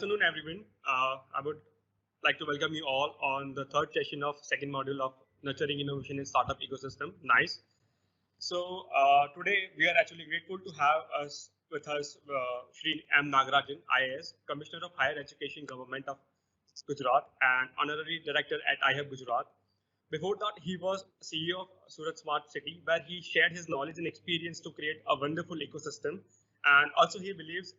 afternoon, everyone. I would like to welcome you all on the third session of second module of Nurturing Innovation in Startup Ecosystem. Nice. So today we are actually grateful to have with us Shri M. Nagarajan, IAS, Commissioner of Higher Education, Government of Gujarat, and Honorary Director at iHub Gujarat. Before that, he was CEO of Surat Smart City, where he shared his knowledge and experience to create a wonderful ecosystem. And also, he believes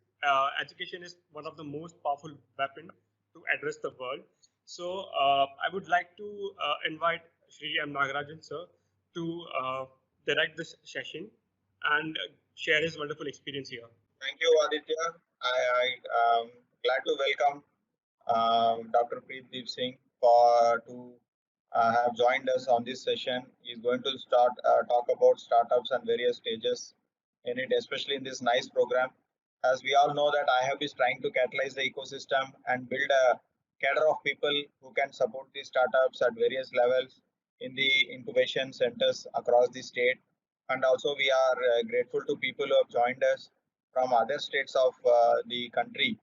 education is one of the most powerful weapon to address the world. So, I would like to invite Shri M. Nagarajan, sir, to direct this session and share his wonderful experience here. Thank you, Aditya. I glad to welcome Dr. Preetdeep Singh to have joined us on this session. He's going to start talk about startups and various stages in it, especially in this nice program. As we all know that IHub is trying to catalyze the ecosystem and build a cadre of people who can support these startups at various levels in the incubation centers across the state. And also we are grateful to people who have joined us from other states of the country.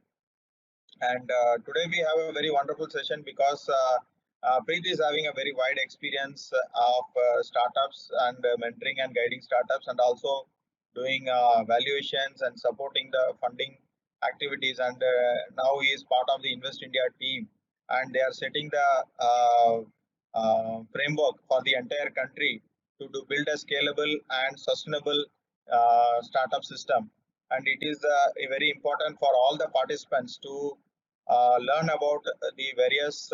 And today we have a very wonderful session because Preet is having a very wide experience of startups and mentoring and guiding startups, and also doing valuations and supporting the funding activities. And now he is part of the Invest India team, and they are setting the framework for the entire country to build a scalable and sustainable startup system. And it is very important for all the participants to learn about the various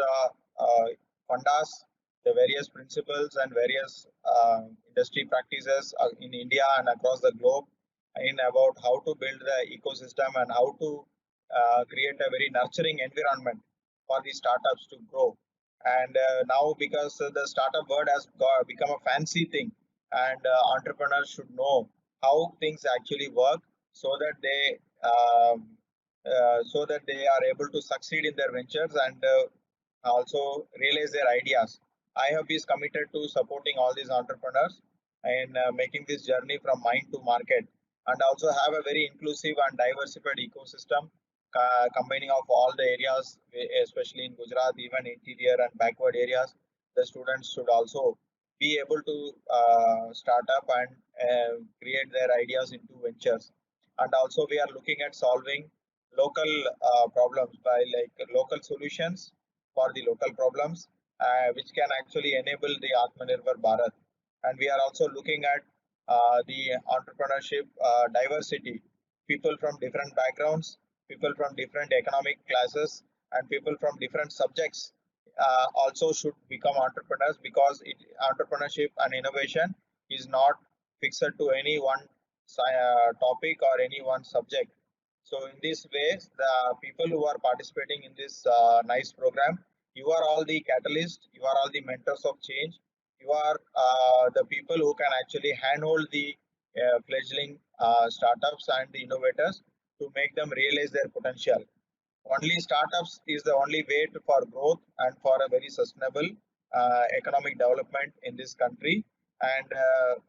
fundas, the various principles and various industry practices in India and across the globe, in about how to build the ecosystem and how to create a very nurturing environment for the startups to grow. And now, because the startup word has become a fancy thing, and entrepreneurs should know how things actually work, so that they are able to succeed in their ventures and also realize their ideas. iHub is committed to supporting all these entrepreneurs and making this journey from mind to market, and also have a very inclusive and diversified ecosystem combining of all the areas, especially in Gujarat, even interior and backward areas. The students should also be able to start up and create their ideas into ventures. And also we are looking at solving local problems by like local solutions for the local problems, which can actually enable the Atmanirbhar Bharat. And we are also looking at the entrepreneurship diversity, people from different backgrounds, people from different economic classes, and people from different subjects also should become entrepreneurs, because entrepreneurship and innovation is not fixed to any one topic or any one subject. So in this way, the people who are participating in this nice program, you are all the catalyst, you are all the mentors of change, you are the people who can actually handhold the fledgling startups and the innovators to make them realize their potential. Only startups is the only way for growth and for a very sustainable economic development in this country. And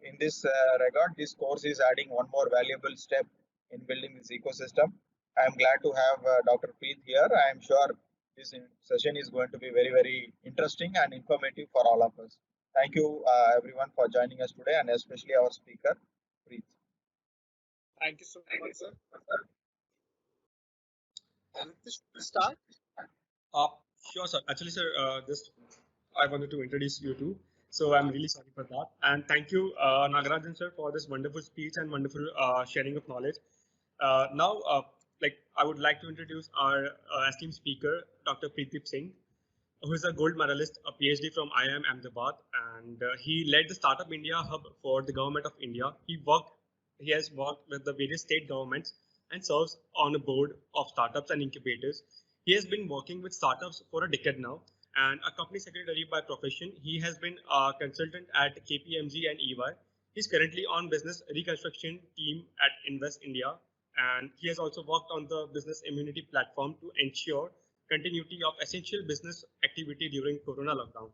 in this regard, this course is adding one more valuable step in building this ecosystem. I am glad to have Dr. Preet here. I am sure this session is going to be very, very interesting and informative for all of us. Thank you, everyone, for joining us today, and especially our speaker, Preet. Thank you so much, sir. Should we start? Uh, sure, sir. Actually, sir, just I wanted to introduce you too. So I'm really sorry for that. And thank you, Nagarajan sir, for this wonderful speech and wonderful sharing of knowledge. Now, like I would like to introduce our esteemed speaker, Dr. Preetip Singh, who is a gold medalist, a PhD from IIM Ahmedabad, and he led the Startup India Hub for the Government of India. He has worked with the various state governments and serves on a board of startups and incubators. He has been working with startups for a decade now, and a company secretary by profession. He has been a consultant at KPMG and EY. He's currently on business reconstruction team at Invest India, and he has also worked on the business immunity platform to ensure continuity of essential business activity during Corona lockdown,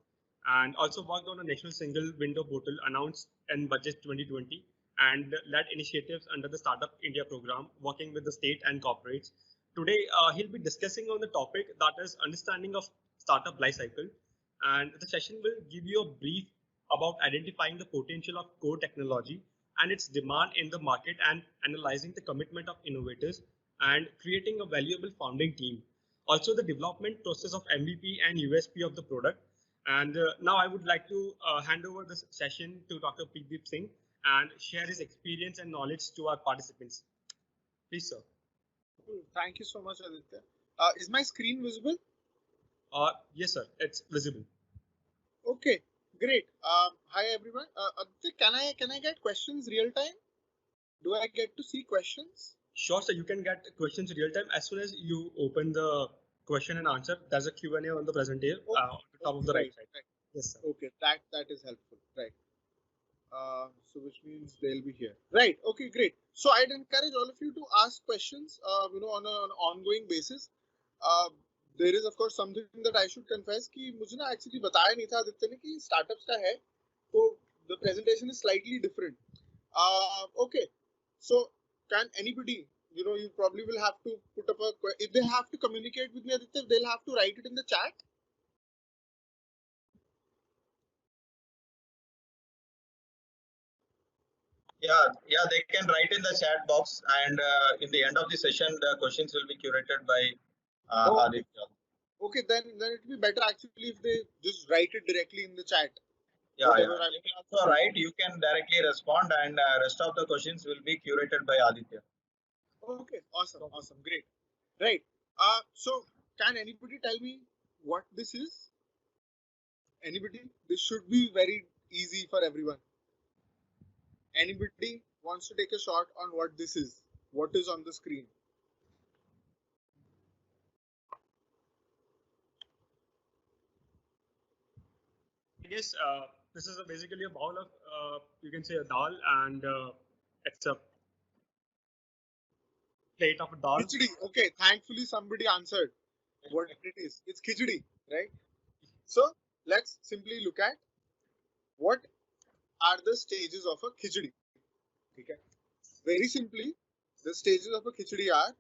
and also worked on a national single window portal announced in Budget 2020, and led initiatives under the Startup India program, working with the state and corporates. Today, he'll be discussing on the topic that is understanding of startup life cycle. And the session will give you a brief about identifying the potential of core technology and its demand in the market and analyzing the commitment of innovators and creating a valuable founding team. Also, the development process of MVP and USP of the product. And now I would like to hand over this session to Dr. Preetdeep Singh and share his experience and knowledge to our participants. Please, sir. Thank you so much, Aditya. Is my screen visible? Yes, sir. It's visible. Okay, great. Hi everyone. Aditya, can I get questions real time? Do I get to see questions? Sure, sir. You can get questions real time as soon as you open the question and answer. There's a Q&A on the present here on the top of the right side. Right. Yes, sir. Okay, that is helpful. Right. So which means they'll be here. Right. Okay, great. So I'd encourage all of you to ask questions. On an ongoing basis. There is of course something that I should confess कि मुझे ना actually बताया नहीं था आदित्य ने कि startups का है, तो the presentation is slightly different. Okay, so can anybody, you probably will have to put up if they have to communicate with me, Aditya, they'll have to write it in the chat. Yeah, they can write in the chat box, and in the end of the session, the questions will be curated by Aditya. Okay, then it will be better actually if they just write it directly in the chat. Yeah. You can also write, you can directly respond, and rest of the questions will be curated by Aditya. Okay, awesome, great. Right. So can anybody tell me what this is? Anybody? This should be very easy for everyone. Anybody wants to take a shot on what this is? What is on the screen? I guess this is basically a bowl of, you can say, a dal, and it's a plate of dal. Khichdi. Okay, thankfully somebody answered what it is. It's khichdi, right? So let's simply look at what are the stages of a khichdi. Okay. Very simply, the stages of a khichdi are: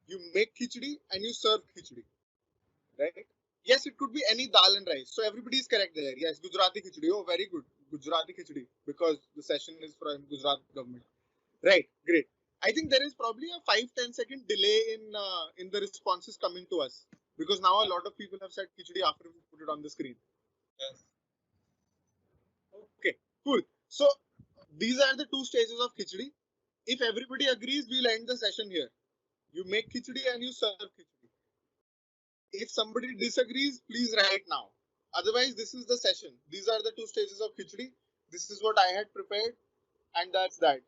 you make khichdi and you serve khichdi, right? Yes, it could be any dal and rice. So everybody is correct there. Yes, Gujarati khichdi. Oh, very good. Gujarati khichdi, because the session is from Gujarat government. Right, great. I think there is probably a 5-10 second delay in the responses coming to us, because now a lot of people have said khichdi after we put it on the screen. Yes. Okay, cool. So these are the two stages of khichdi. If everybody agrees, we'll end the session here. You make khichdi and you serve khichdi. If somebody disagrees, please write now. Otherwise, this is the session. These are the two stages of khichdi. This is what I had prepared, and that's that.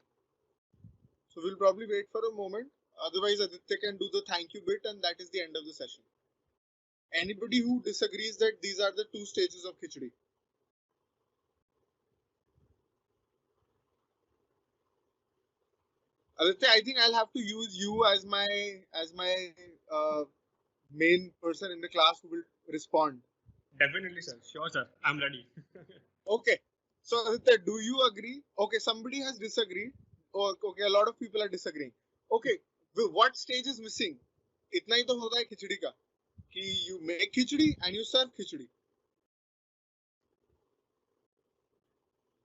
So we'll probably wait for a moment. Otherwise, Aditya can do the thank you bit, and that is the end of the session. Anybody who disagrees that these are the two stages of khichdi? Aditya, I think I'll have to use you as my main person in the class who will respond. Definitely, sir. Sure, sir. I'm ready. Okay. So Aditya, do you agree? Okay, somebody has disagreed. Oh, okay, a lot of people are disagreeing. Okay, what stage is missing? इतना ही तो होता है खिचड़ी का कि you make khichdi and you serve khichdi.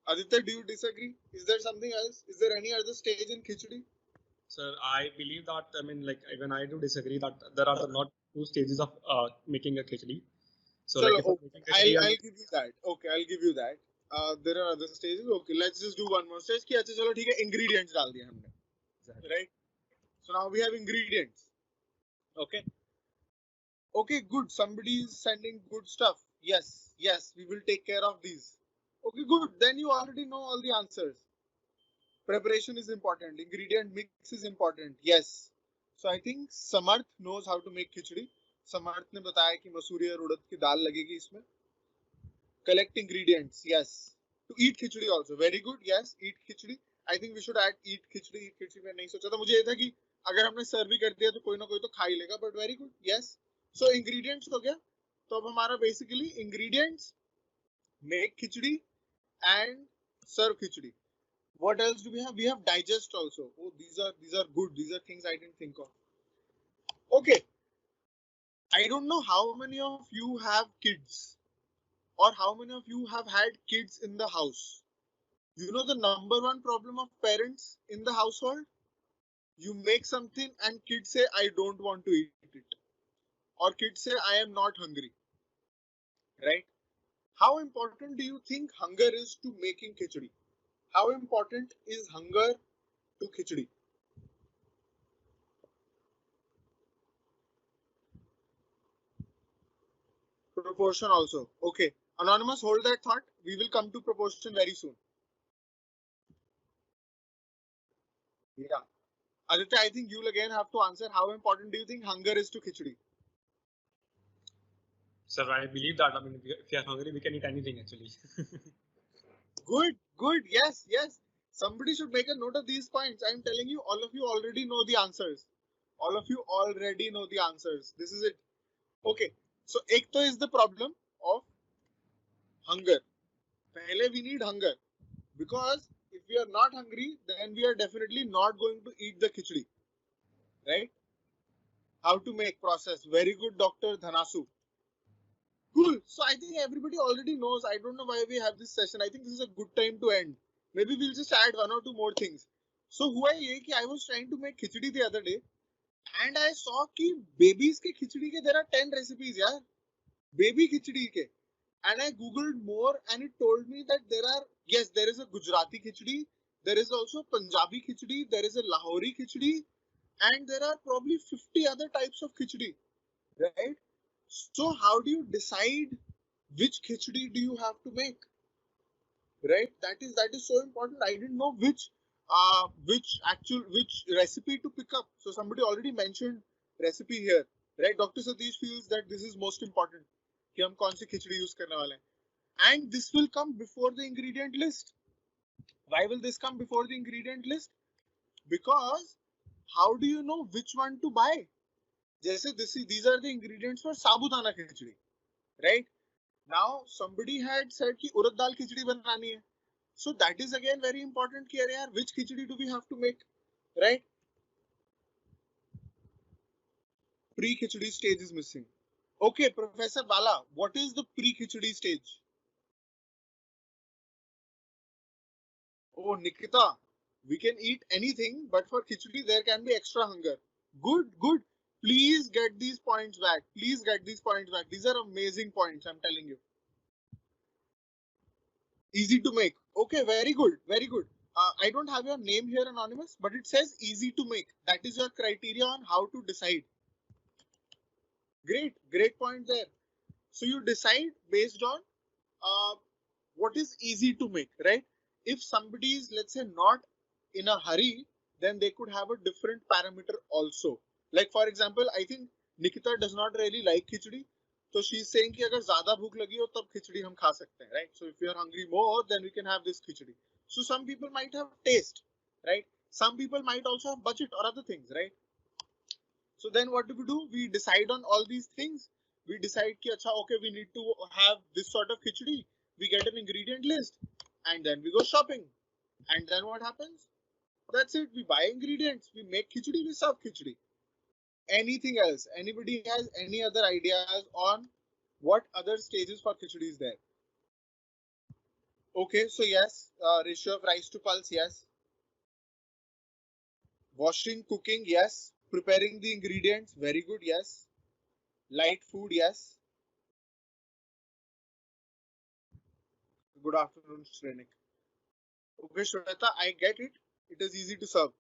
Aditya, do you disagree? Is there something else? Is there any other stage in khichdi? Sir, I believe that, I mean, like, even I do disagree that there are not two stages of making a khichdi. So, Chalo, like, if I'm okay, making khichdi, I'll give you that. Okay, I'll give you that. There are other stages. Okay, let's just do one more stage. कि अच्छा चलो ठीक है, ingredients डाल दिए हमने. Exactly. Right? So now we have ingredients. Okay. Okay, good. Somebody is sending good stuff. Yes, we will take care of these. Okay, good. Then you already know all the answers. Preparation is important. Ingredient mix is important. Yes. So I think Samarth knows how to make khichdi. Samarth ने बताया कि मसूरी और उड़द की दाल लगेगी इसमें. Collect ingredients. Yes. To eat khichdi also. Very good. Yes. Eat khichdi. I think we should add eat khichdi. Eat khichdi मैं नहीं सोचा था. मुझे ये था कि अगर हमने सर्व भी कर दिया तो कोई ना कोई तो खा ही लेगा. But very good. Yes. So ingredients हो गया. तो अब हमारा basically ingredients, make khichdi and serve khichdi. What else do we have? We have digest also. Oh, these are good. These are things I didn't think of. Okay, I don't know how many of you have kids or how many of you have had kids in the house. You know the number one problem of parents in the household? You make something and kids say, I don't want to eat it. Or kids say, I am not hungry. Right? How important do you think hunger is to making khichdi? How important is hunger to khichdi? Proportion also. Okay. Anonymous, hold that thought. We will come to proportion very soon. Yeah. Aditya, I think you'll again have to answer. How important do you think hunger is to khichdi? Sir, I believe that. I mean, if you are hungry, we can eat anything actually. Good, good. Yes, yes. Somebody should make a note of these points. I'm telling you, all of you already know the answers. All of you already know the answers. This is it. Okay. So, ek to is the problem of hunger. Pehle we need hunger because if we are not hungry, then we are definitely not going to eat the khichdi. Right? How to make process. Very good, Dr. Dhanasu. Cool. So I think everybody already knows. I don't know why we have this session. I think this is a good time to end. Maybe we'll just add one or two more things. So हुआ ये कि I was trying to make khichdi the other day, and I saw कि babies के खिचड़ी के there are 10 recipes यार. Baby khichdi ke. And I googled more, and it told me that there is a Gujarati khichdi, there is also Punjabi khichdi, there is a Lahori khichdi, and there are probably 50 other types of khichdi. Right? So how do you decide which khichdi do you have to make? Right? That is so important. I didn't know which recipe to pick up. So somebody already mentioned recipe here. Right? Dr. Satish feels that this is most important. कि हम कौन सी खिचड़ी use करने वाले हैं. And this will come before the ingredient list. Why will this come before the ingredient list? Because how do you know which one to buy? जैसे these are the ingredients for sabudana khichdi. Right? Now somebody had said कि उड़द दाल खिचड़ी बनानी है. So that is again very important कि अरे यार which khichdi do we have to make, right? Pre-khichdi stage is missing. Okay, Professor Bala, what is the pre-khichdi stage? Oh, Nikita, we can eat anything, but for khichdi there can be extra hunger. Good, good. Please get these points back. Please get these points back. These are amazing points, I'm telling you. Easy to make. Okay, very good, very good. I don't have your name here, Anonymous, but it says easy to make. That is your criteria on how to decide. Great, great point there. So you decide based on what is easy to make, right? If somebody is, let's say, not in a hurry, then they could have a different parameter also. Like for example, I think Nikita does not really like khichdi. So she's saying कि अगर ज़्यादा भूख लगी हो तब खिचड़ी हम खा सकते हैं, right? So if you are hungry more, then we can have this khichdi. So some people might have taste, right? Some people might also have budget or other things, right? So then what do? We decide on all these things. We decide कि अच्छा, okay, we need to have this sort of khichdi. We get an ingredient list and then we go shopping. And then what happens? That's it. We buy ingredients. We make khichdi. We serve khichdi. Anything else? Anybody has any other ideas on what other stages for khichdi is there? Okay, so yes, ratio of rice to pulse, yes. Washing, cooking, yes. Preparing the ingredients, very good, yes. Light food, yes. Good afternoon, Shrenik. Okay, Shweta, I get it. It is easy to serve.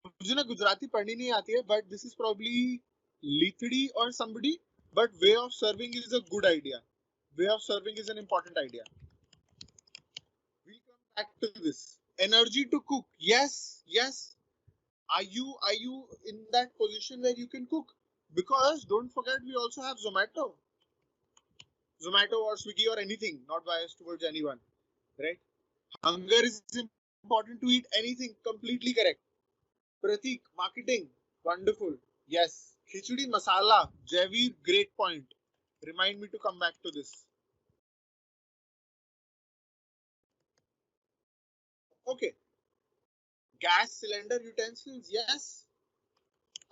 मुझे ना गुजराती पढ़नी नहीं आती है, but this is probably Lithidi or somebody. But way of serving is a good idea. Way of serving is an important idea. We'll come back to this. Energy to cook. Yes, yes. Are you in that position where you can cook? Because don't forget, we also have Zomato or Swiggy or anything. Not biased towards anyone, right? Hunger is important to eat anything. Completely correct. Pratik, marketing, wonderful. Yes. Khichdi masala, Javeer, great point. Remind me to come back to this. Okay. Gas cylinder utensils, yes.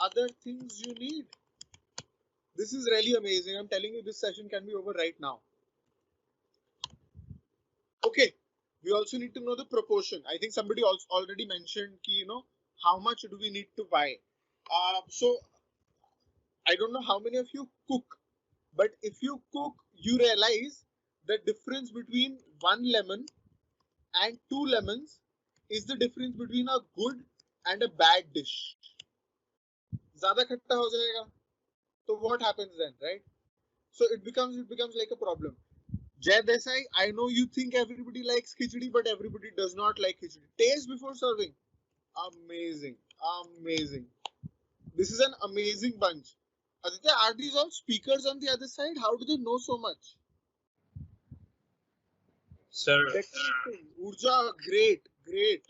other things you need. This is really amazing. I'm telling you, this session can be over right now. Okay, we also need to know the proportion. I think somebody also already mentioned, how much do we need to buy? So I don't know how many of you cook, but if you cook, you realize the difference between 1 lemon and 2 lemons is the difference between a good and a bad dish. ज़्यादा खट्टा हो जाएगा, so what happens then, right? So it becomes like a problem. Jay Desai, I know you think everybody likes khichdi, but everybody does not like khichdi. Taste before serving. Amazing. Amazing. This is an amazing bunch. Aditya, are these all speakers on the other side? How do they know so much? Sir, Decorating. Urja, great, great.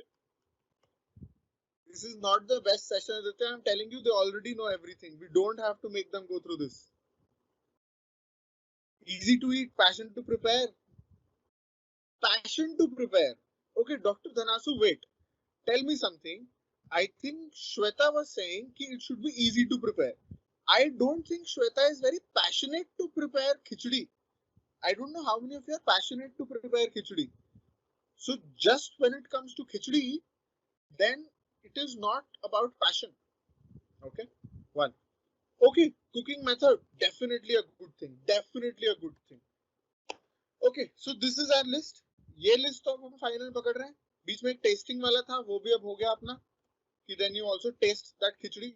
This is not the best session, Aditya. I'm telling you, they already know everything. We don't have to make them go through this. Easy to eat, passion to prepare. Passion to prepare. Okay, Dr. Dhanasu, wait. Tell me something. I think Shweta was saying that it should be easy to prepare. I don't think Shweta is very passionate to prepare khichdi. I don't know how many of you are passionate to prepare khichdi. So just when it comes to khichdi, then it is not about passion. Okay, one. Okay, cooking method, definitely a good thing. Definitely a good thing. Okay, so this is our list. ये list तो हम final पकड़ रहे हैं. बीच में एक tasting वाला था, वो भी अब हो गया अपना. कि then you also taste that khichdi.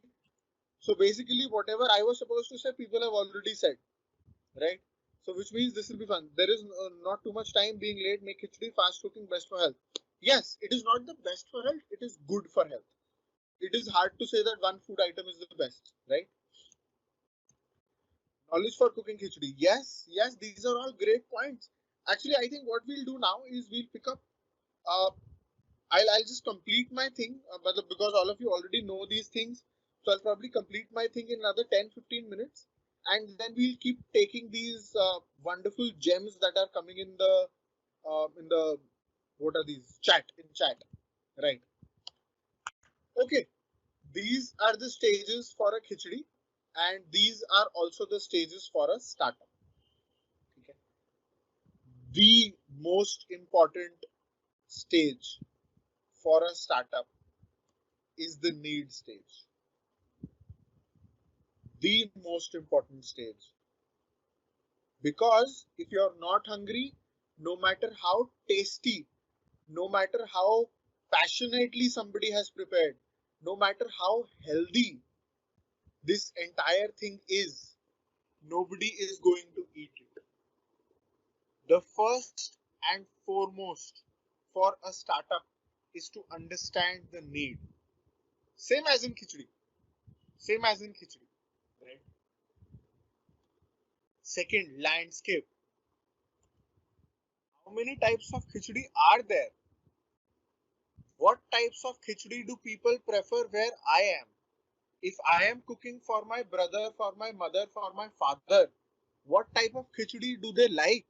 So basically, whatever I was supposed to say, people have already said, right? So which means this will be fun. There is not too much time being late. Make khichdi fast cooking, best for health. Yes, it is not the best for health. It is good for health. It is hard to say that one food item is the best, right? Knowledge for cooking khichdi. Yes, yes, these are all great points. Actually, I think what we'll do now is we'll pick up. I'll just complete my thing, but because all of you already know these things, so I'll probably complete my thing in another 10-15 minutes, and then we'll keep taking these wonderful gems that are coming in the what are these chat, right? Okay, these are the stages for a khichdi, and these are also the stages for a startup. Okay. The most important stage for a startup is the need stage. The most important stage. Because if you're not hungry, no matter how tasty, no matter how passionately somebody has prepared, no matter how healthy this entire thing is, nobody is going to eat it. The first and foremost for a startup is to understand the need. Same as in khichdi. Same as in khichdi. Right? Second, landscape. How many types of khichdi are there? What types of khichdi do people prefer where I am? If I am cooking for my brother, for my mother, for my father, what type of khichdi do they like?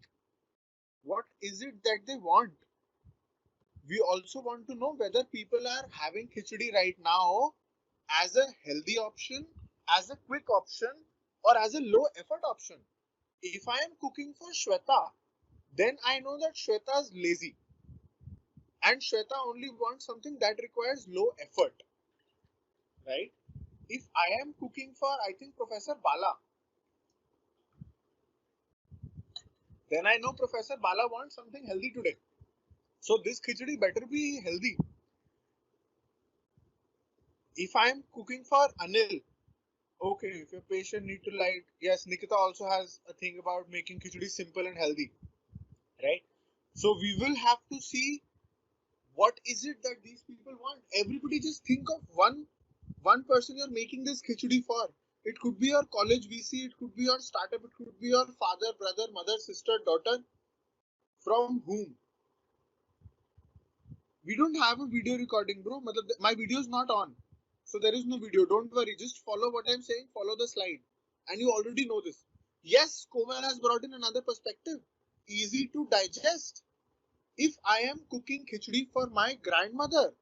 What is it that they want? We also want to know whether people are having khichdi right now as a healthy option, as a quick option, or as a low effort option. If I am cooking for Shweta, then I know that Shweta is lazy. And Shweta only wants something that requires low effort. Right? If I am cooking for, I think, Professor Bala, then I know Professor Bala wants something healthy today. So this khichdi better be healthy. If I am cooking for Anil, okay, if your patient need to like, yes, Nikita also has a thing about making khichdi simple and healthy, right? So we will have to see what is it that these people want. Everybody just think of one person you're making this khichdi for. It could be your college VC, it could be your startup, it could be your father, brother, mother, sister, daughter. From whom? We don't have a video recording, bro. My video is not on. So there is no video. Don't worry. Just follow what I'm saying. Follow the slide. And you already know this. Yes, Komal has brought in another perspective. Easy to digest. If I am cooking khichdi for my grandmother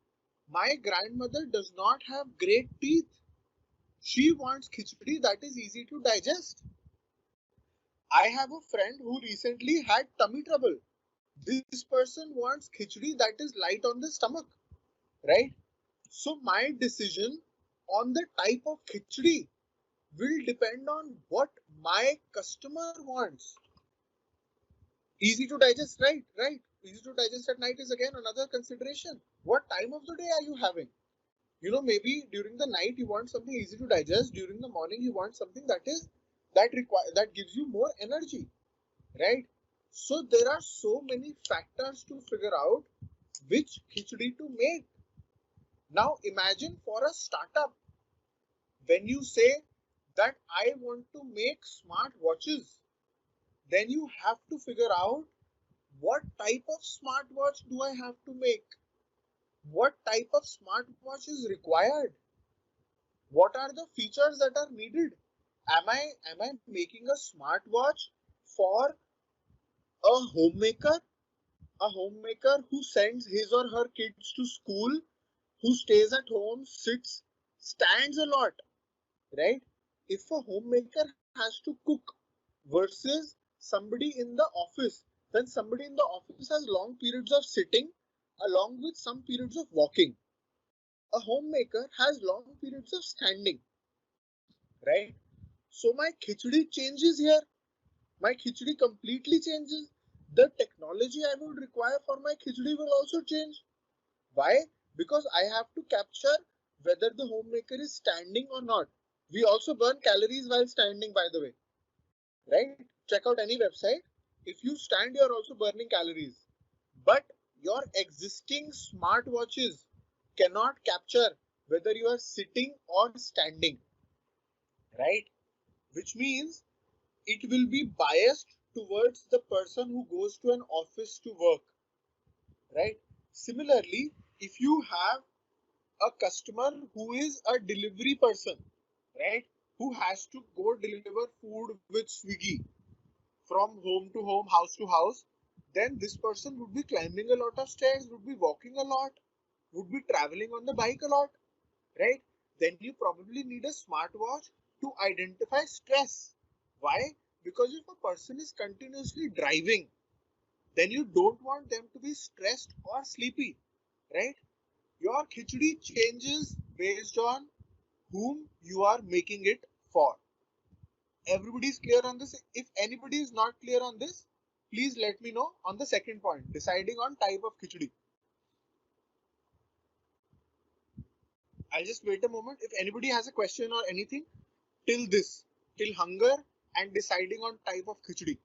does not have great teeth. She wants khichdi that is easy to digest. I have a friend who recently had tummy trouble. This person wants khichdi that is light on the stomach, right? So my decision on the type of khichdi will depend on what my customer wants. Easy to digest, right? Right. Easy to digest at night is again another consideration. What time of the day are you having? Maybe during the night you want something easy to digest. During the morning you want something that gives you more energy, right? So there are so many factors to figure out which khichdi to make. Now imagine for a startup, when you say that I want to make smart watches, then you have to figure out what type of smartwatch do I have to make? What type of smartwatch is required? What are the features that are needed? Am I making a smartwatch for a homemaker? A homemaker who sends his or her kids to school, who stays at home, sits, stands a lot, right? If a homemaker has to cook versus somebody in the office, then somebody in the office has long periods of sitting along with some periods of walking. A homemaker has long periods of standing, right? So my khichdi changes here. My khichdi completely changes. The technology I would require for my khichdi will also change. Why? Because I have to capture whether the homemaker is standing or not. We also burn calories while standing, by the way, right? Check out any website. If you stand, you're also burning calories. But your existing smartwatches cannot capture whether you are sitting or standing, right? Which means it will be biased towards the person who goes to an office to work, right? Similarly, if you have a customer who is a delivery person, right? Who has to go deliver food with Swiggy from home to home, house to house, then this person would be climbing a lot of stairs, would be walking a lot, would be traveling on the bike a lot, right? Then you probably need a smartwatch to identify stress. Why? Because if a person is continuously driving, then you don't want them to be stressed or sleepy, right? Your khichdi changes based on whom you are making it for. Everybody is clear on this? If anybody is not clear on this, please let me know on the second point, deciding on type of khichdi. I'll just wait a moment. If anybody has a question or anything till this, till hunger and deciding on type of khichdi.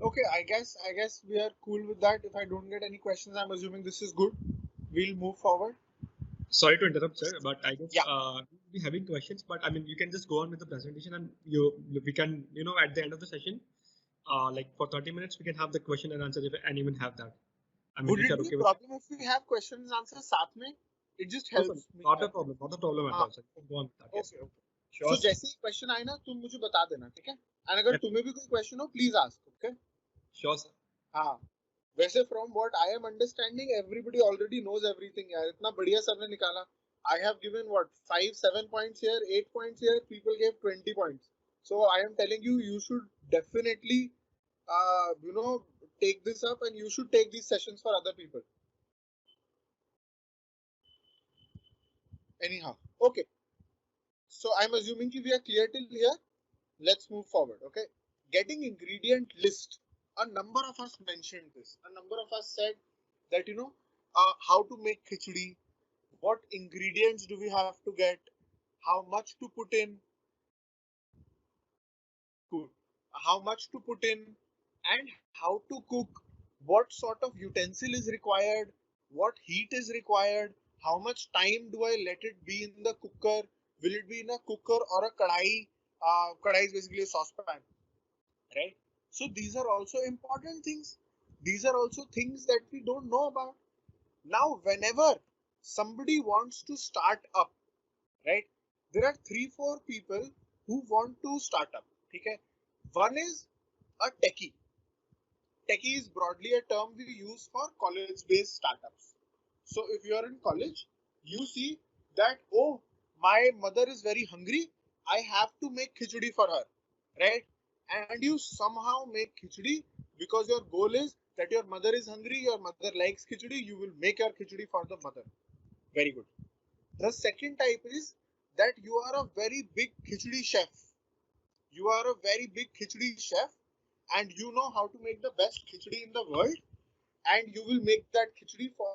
Okay, I guess we are cool with that. If I don't get any questions, I'm assuming this is good. We'll move forward. Sorry to interrupt, sir, but I guess Yeah. we'll be having questions. But I mean, you can just go on with the presentation, and we can at the end of the session, like for 30 minutes, we can have the question and answer if anyone have that. I mean, Would if you're it be a okay with problem if we have questions and answers साथ में? It just no, sir, helps me. not a problem, not a problem at हाँ, all, sir. You can go on with that. Yes. okay, okay. Sure. So जैसे ही question आए ना तुम मुझे बता देना, ठीक है? And अगर Yes. तुम्हें भी कोई क्वेश्चन हो please ask, okay? Sure, sir. हाँ. वैसे from what I am understanding, everybody already knows everything यार. इतना बढ़िया सर ने निकाला. I have given what 5-7 points here, 8 points here. People gave 20 points. So I am telling you, you should definitely, take this up and you should take these sessions for other people. Anyhow, okay. So I'm assuming we are clear till here. Let's move forward. Okay. Getting ingredient list. A number of us mentioned this. A number of us said that how to make khichdi, what ingredients do we have to get, how much to put in, good, how much to put in, and how to cook, what sort of utensil is required, what heat is required, how much time do I let it be in the cooker, will it be in a cooker or a kadai? Kadai is basically a saucepan, right? So these are also important things. These are also things that we don't know about. Now, whenever somebody wants to start up, right, there are 3-4 people who want to start up. Okay? One is a techie. Techie is broadly a term we use for college-based startups. So if you are in college, you see that, oh, my mother is very hungry, I have to make khichdi for her, right? And you somehow make khichdi because your goal is that your mother is hungry, your mother likes khichdi, you will make your khichdi for the mother. Very good. The second type is that you are a very big khichdi chef. You are a very big khichdi chef and you know how to make the best khichdi in the world, and you will make that khichdi for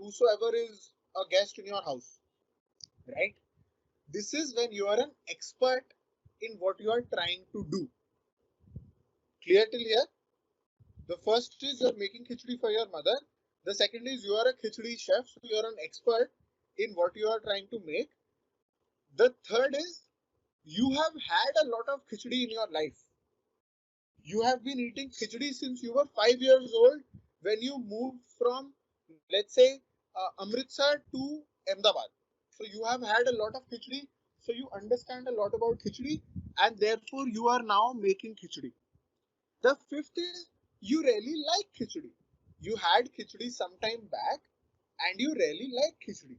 whosoever is a guest in your house, right? This is when you are an expert in what you are trying to do. Clear till here? The first is you're making khichdi for your mother. The second is you are a khichdi chef, so you're an expert in what you are trying to make. The third is you have had a lot of khichdi in your life. You have been eating khichdi since you were 5 years old when you moved from, let's say, Amritsar to Ahmedabad. So you have had a lot of khichdi. So you understand a lot about khichdi, and therefore you are now making khichdi. The fifth is you really like khichdi. You had khichdi some time back, and you really like khichdi.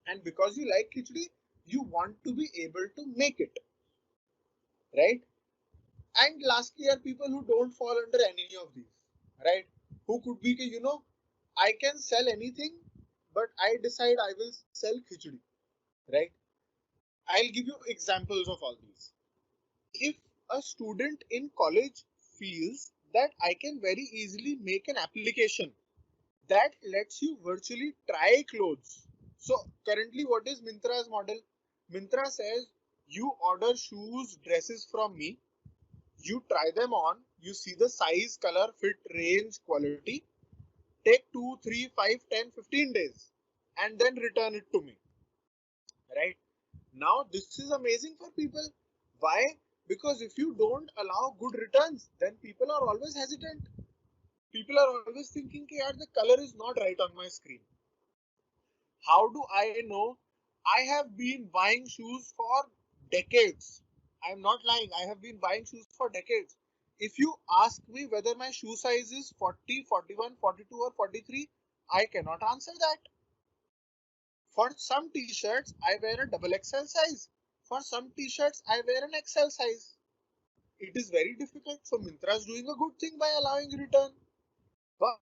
And because you like khichdi, you want to be able to make it, right? And lastly are people who don't fall under any of these, right? Who could be, I can sell anything, but I decide I will sell khichdi, right? I'll give you examples of all these. If a student in college feels that I can very easily make an application that lets you virtually try clothes. So currently what is Myntra's model? Myntra says you order shoes, dresses from me, you try them on, you see the size, color, fit, range, quality, take 2, 3, 5, 10, 15 days and then return it to me, right? Now this is amazing for people. Why? Because if you don't allow good returns, then people are always hesitant. People are always thinking, yaar, the color is not right on my screen. How do I know? I have been buying shoes for decades. I'm not lying. I have been buying shoes for decades. If you ask me whether my shoe size is 40, 41, 42 or 43, I cannot answer that. For some t-shirts, I wear a double XL size. For some t-shirts, I wear an XL size. It is very difficult. So Myntra is doing a good thing by allowing return. But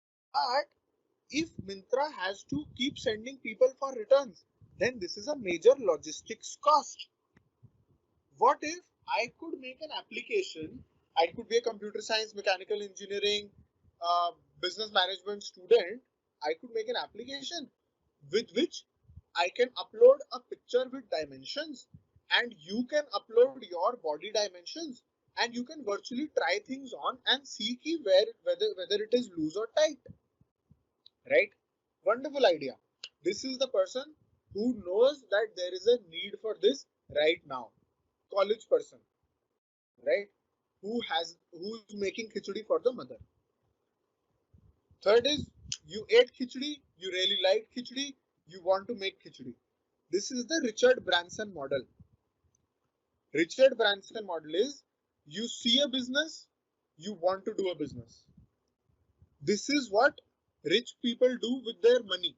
if Myntra has to keep sending people for returns, then this is a major logistics cost. What if I could make an application? I could be a computer science, mechanical engineering, business management student. I could make an application with which I can upload a picture with dimensions, and you can upload your body dimensions, and you can virtually try things on and see whether it is loose or tight. Right? Wonderful idea. This is the person who knows that there is a need for this right now. College person, right? Who's making khichdi for the mother. Third is you ate khichdi, you really liked khichdi, you want to make khichdi. This is the Richard Branson model. Richard Branson model is you see a business, you want to do a business. This is what rich people do with their money.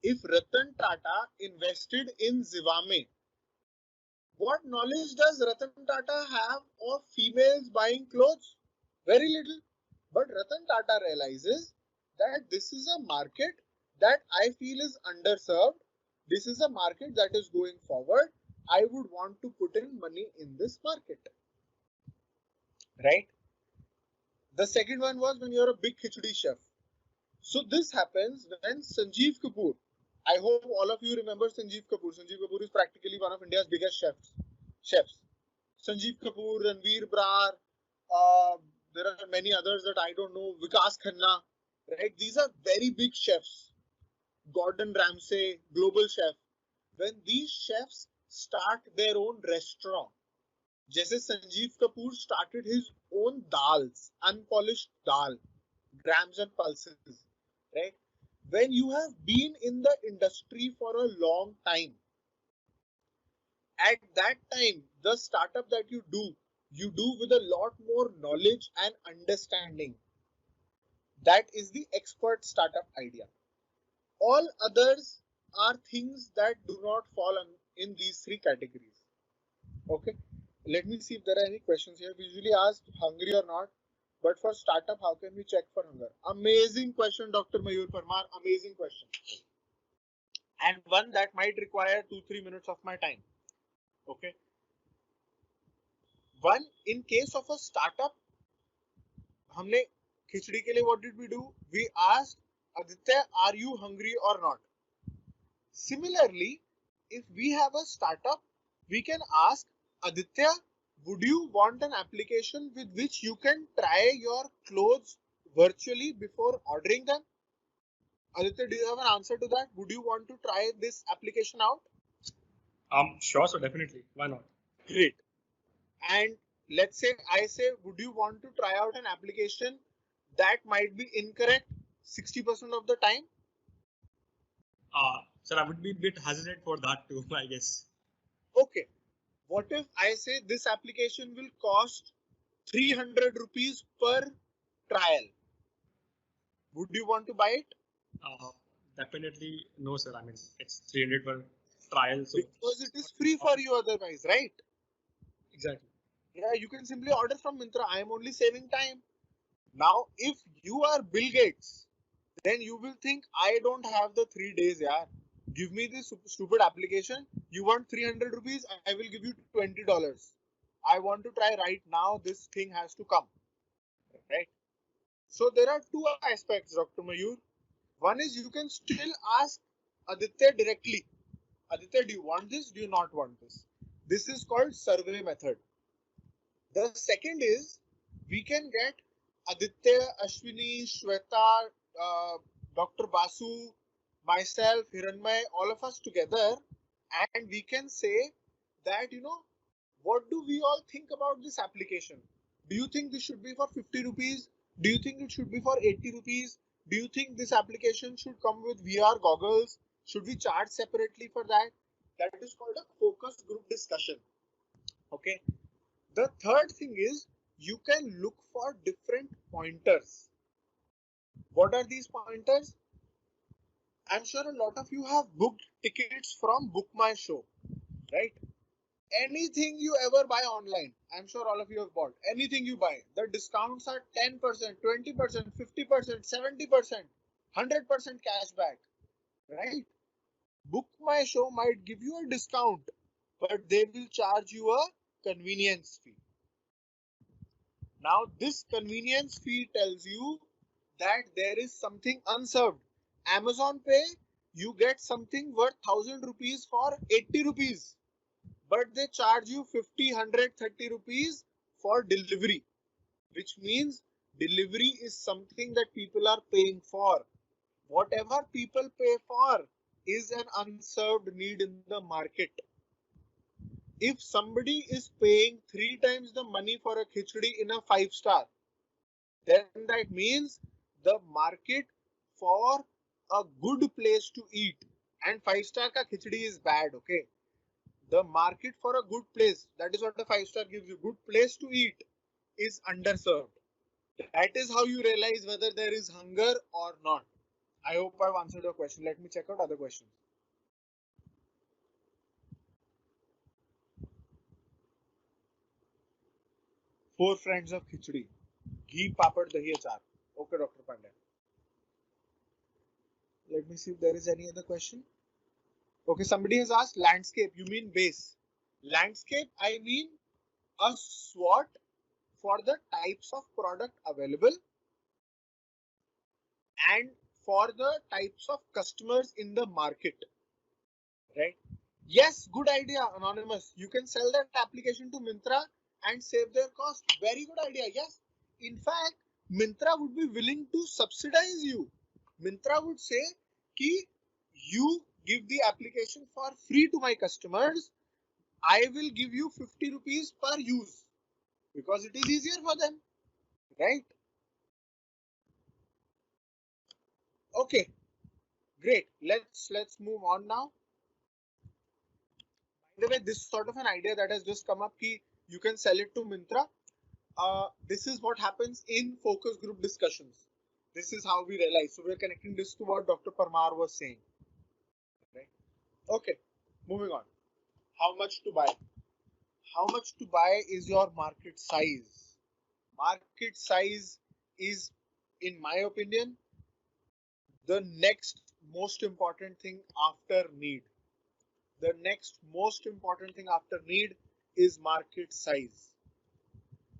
If Ratan Tata invested in Zivame, what knowledge does Ratan Tata have of females buying clothes? Very little. But Ratan Tata realizes that this is a market that I feel is underserved. This is a market that is going forward. I would want to put in money in this market. Right? The second one was when you're a big khichdi chef. So this happens when Sanjeev Kapoor, I hope all of you remember Sanjeev Kapoor. Sanjeev Kapoor is practically one of India's biggest chefs. Sanjeev Kapoor, Ranveer Brar, there are many others that I don't know, Vikas Khanna, right? These are very big chefs. Gordon Ramsay, global chef. When these chefs start their own restaurant, जैसे Sanjeev Kapoor started his own dals, unpolished dal, grams and pulses, right? When you have been in the industry for a long time, at that time, the startup that you do with a lot more knowledge and understanding. That is the expert startup idea. All others are things that do not fall in these three categories. Okay, let me see if there are any questions here. We usually ask hungry or not, but for startup, how can we check for hunger? Amazing question, Dr. Mayur Parmar. Amazing question, and one that might require 2-3 minutes of my time. Okay, one, in case of a startup, हमने खिचड़ी के लिए what did we do? We asked Aditya, are you hungry or not? Similarly, if we have a startup, we can ask Aditya, would you want an application with which you can try your clothes virtually before ordering them? Aditya, do you have an answer to that? Would you want to try this application out? Sure, so definitely. Why not? Great. And let's say I say, would you want to try out an application that might be incorrect 60% of the time? Sir, I would be a bit hesitant for that too, I guess. Okay. What if I say this application will cost 300 rupees per trial? Would you want to buy it? Definitely no, sir. I mean, it's 300 per trial, so Because it is free for you otherwise, right? exactly. Yeah, you can simply order from Myntra. I am only saving time. Now, if you are Bill Gates, then you will think, I don't have the 3 days, yeah. Give me this stupid application. You want 300 rupees, I will give you $20. I want to try right now. This thing has to come, right? So there are two aspects, Dr. Mayur. One is you can still ask Aditya directly. Aditya, do you want this? Do you not want this? This is called survey method. The second is we can get Aditya, Ashwini, Shweta, Dr. Basu, myself, Hiranmay, all of us together, and we can say that, what do we all think about this application? Do you think this should be for 50 rupees? Do you think it should be for 80 rupees? Do you think this application should come with VR goggles? Should we charge separately for that? That is called a focus group discussion. Okay. The third thing is you can look for different pointers. What are these pointers? I'm sure a lot of you have booked tickets from Book My Show, right? Anything you ever buy online, I'm sure all of you have bought. Anything you buy, the discounts are 10%, 20%, 50%, 70%, 100% cashback, right? Book My Show might give you a discount, but they will charge you a convenience fee. Now, this convenience fee tells you that there is something unserved. Amazon Pay, you get something worth 1000 rupees for 80 rupees, but they charge you 50, 100, 30 rupees for delivery, which means delivery is something that people are paying for. Whatever people pay for is an unserved need in the market. If somebody is paying 3 times the money for a khichdi in a 5-star, then that means the market for a good place to eat, and 5-star ka khichdi is bad, okay? The market for a good place, that is what the 5-star gives you, good place to eat, is underserved. That is how you realize whether there is hunger or not. I hope I've answered your question. Let me check out other questions. Four friends of khichdi. Ghee, papad, dahi, achar. Okay, Dr. Pandey. Let me see if there is any other question. Okay, somebody has asked landscape. You mean base? Landscape, I mean a SWOT for the types of product available and for the types of customers in the market, right? Yes, good idea, Anonymous. You can sell that application to Myntra and save their cost. Very good idea. Yes. In fact, Myntra would be willing to subsidize you. Myntra would say, ki you give the application for free to my customers. I will give you 50 rupees per use because it is easier for them, right? Okay, great. Let's move on now. By the way, this sort of an idea that has just come up, ki you can sell it to Myntra. This is what happens in focus group discussions. This is how we realize. So we're connecting this to what Dr. Parmar was saying. Right? Okay, moving on. How much to buy? How much to buy is your market size. Market size is, in my opinion, the next most important thing after need. The next most important thing after need is market size.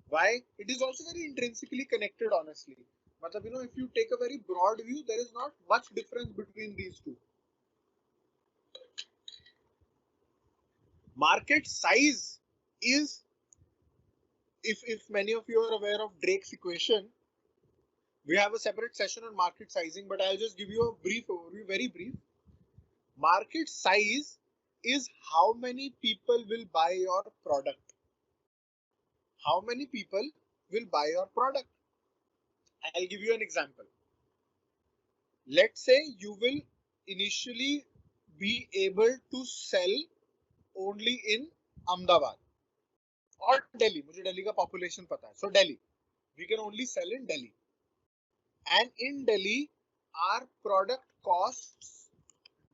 Why? It is also very intrinsically connected, honestly. Matlab, if you take a very broad view, there is not much difference between these two. Market size is, if many of you are aware of Drake's equation, we have a separate session on market sizing, but I'll just give you a brief overview, very brief. Market size is how many people will buy your product. How many people will buy your product? I'll give you an example. Let's say you will initially be able to sell only in Ahmedabad or Delhi. मुझे Delhi का population पता है. So Delhi, we can only sell in Delhi. And in Delhi, our product costs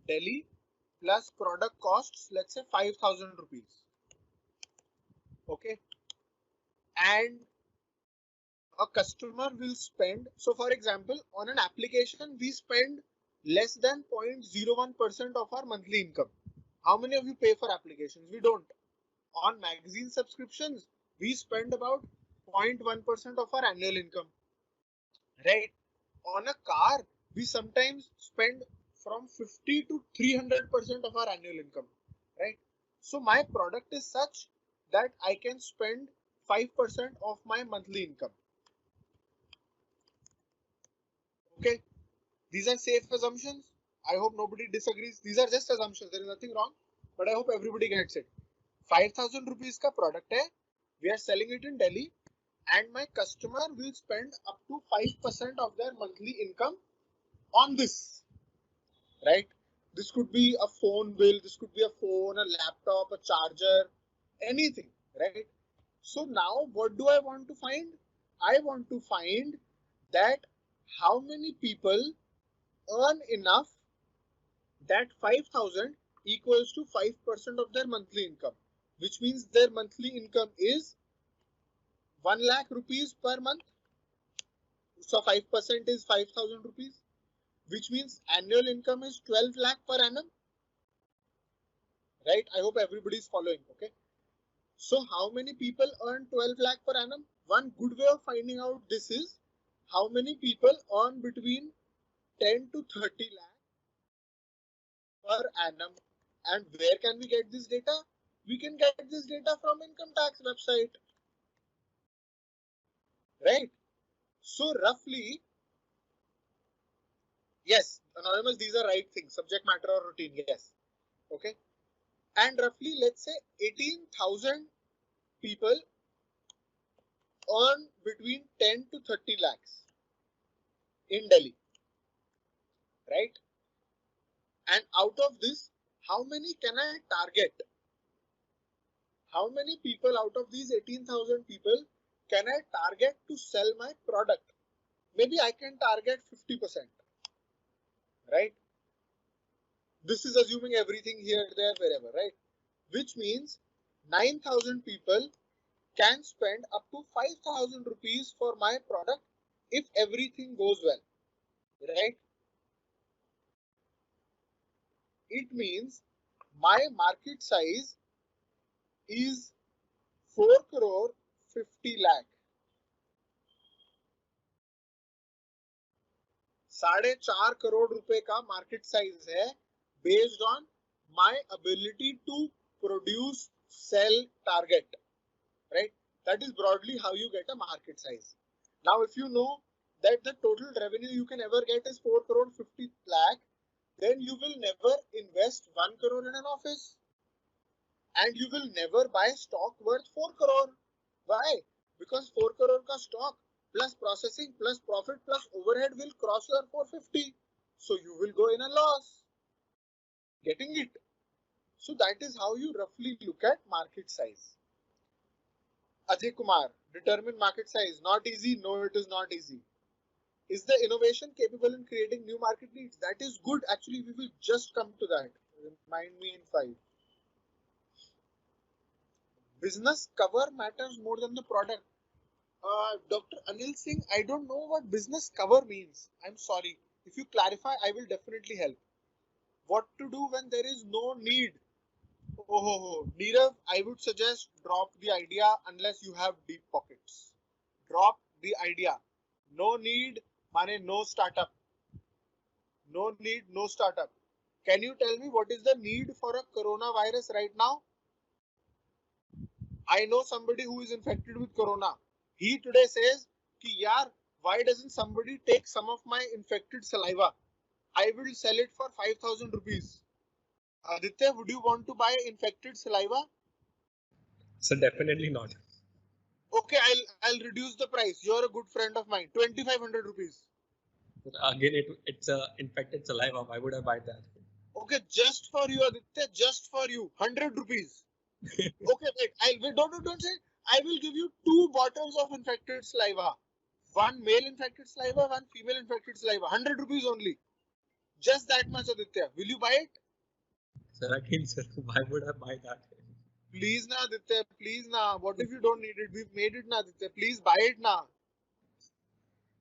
Delhi plus product costs, let's say 5,000 rupees. Okay. And a customer will spend, so for example, on an application, we spend less than 0.01% of our monthly income. How many of you pay for applications? We don't. On magazine subscriptions, we spend about 0.1% of our annual income. Right? On a car, we sometimes spend from 50 to 300% of our annual income. Right? So my product is such that I can spend 5% of my monthly income. Okay, these are safe assumptions. I hope nobody disagrees. These are just assumptions. There is nothing wrong, but I hope everybody gets it. 5,000 rupees ka product hai. We are selling it in Delhi, and my customer will spend up to 5% of their monthly income on this. Right? This could be a phone bill. This could be a phone, a laptop, a charger, anything. Right? So now, what do I want to find? I want to find that how many people earn enough that 5,000 equals to 5% of their monthly income, which means their monthly income is 1 lakh rupees per month. So 5% is 5,000 rupees, which means annual income is 12 lakh per annum. Right? I hope everybody is following. Okay. So how many people earn 12 lakh per annum? One good way of finding out this is how many people earn between 10 to 30 lakh per annum. And where can we get this data? We can get this data from income tax website. Right? So roughly, yes, anonymous, these are right things, subject matter or routine, yes. Okay. And roughly, let's say 18,000 people earn between 10 to 30 lakhs in Delhi. Right? And out of this, how many can I target? How many people out of these 18,000 people can I target to sell my product? Maybe I can target 50%. Right? This is assuming everything here, there, wherever, right? Which means 9,000 people can spend up to 5,000 rupees for my product if everything goes well, right? It means my market size is 4 crore 50 lakh. 4.5 crore रुपए का market size है based on my ability to produce, sell, target, right? That is broadly how you get a market size. Now, if you know that the total revenue you can ever get is 4 crore 50 lakh, then you will never invest 1 crore in an office. And you will never buy stock worth 4 crore. Why? Because 4 crore ka stock plus processing plus profit plus overhead will cross your 450. So you will go in a loss. Getting it? So that is how you roughly look at market size. Ajay Kumar, determine market size. Not easy. No, it is not easy. Is the innovation capable in creating new market needs? That is good. Actually, we will just come to that. Remind me in 5. Business cover matters more than the product. Dr. Anil Singh, I don't know what business cover means. I'm sorry. If you clarify, I will definitely help. What to do when there is no need? Oh, Nirav, I would suggest drop the idea unless you have deep pockets. Drop the idea. No need, mane no startup. No need, no startup. Can you tell me what is the need for a coronavirus right now? I know somebody who is infected with corona. He today says, ki yaar, why doesn't somebody take some of my infected saliva? I will sell it for 5,000 rupees. Aditya, would you want to buy infected saliva? So definitely not. Okay, I'll reduce the price. You're a good friend of mine. 2,500 rupees. But again, it's a infected saliva. Why would I buy that? Okay, just for you, Aditya, just for you. 100 rupees. Okay, wait, don't say. I will give you 2 bottles of infected saliva. One male infected saliva, one female infected saliva. 100 rupees only. Just that much, Aditya. Will you buy it? Sir, again, sir, why would I buy that? Please na, Aditya. Please na. What if you don't need it? We've made it na, Aditya. Please buy it na.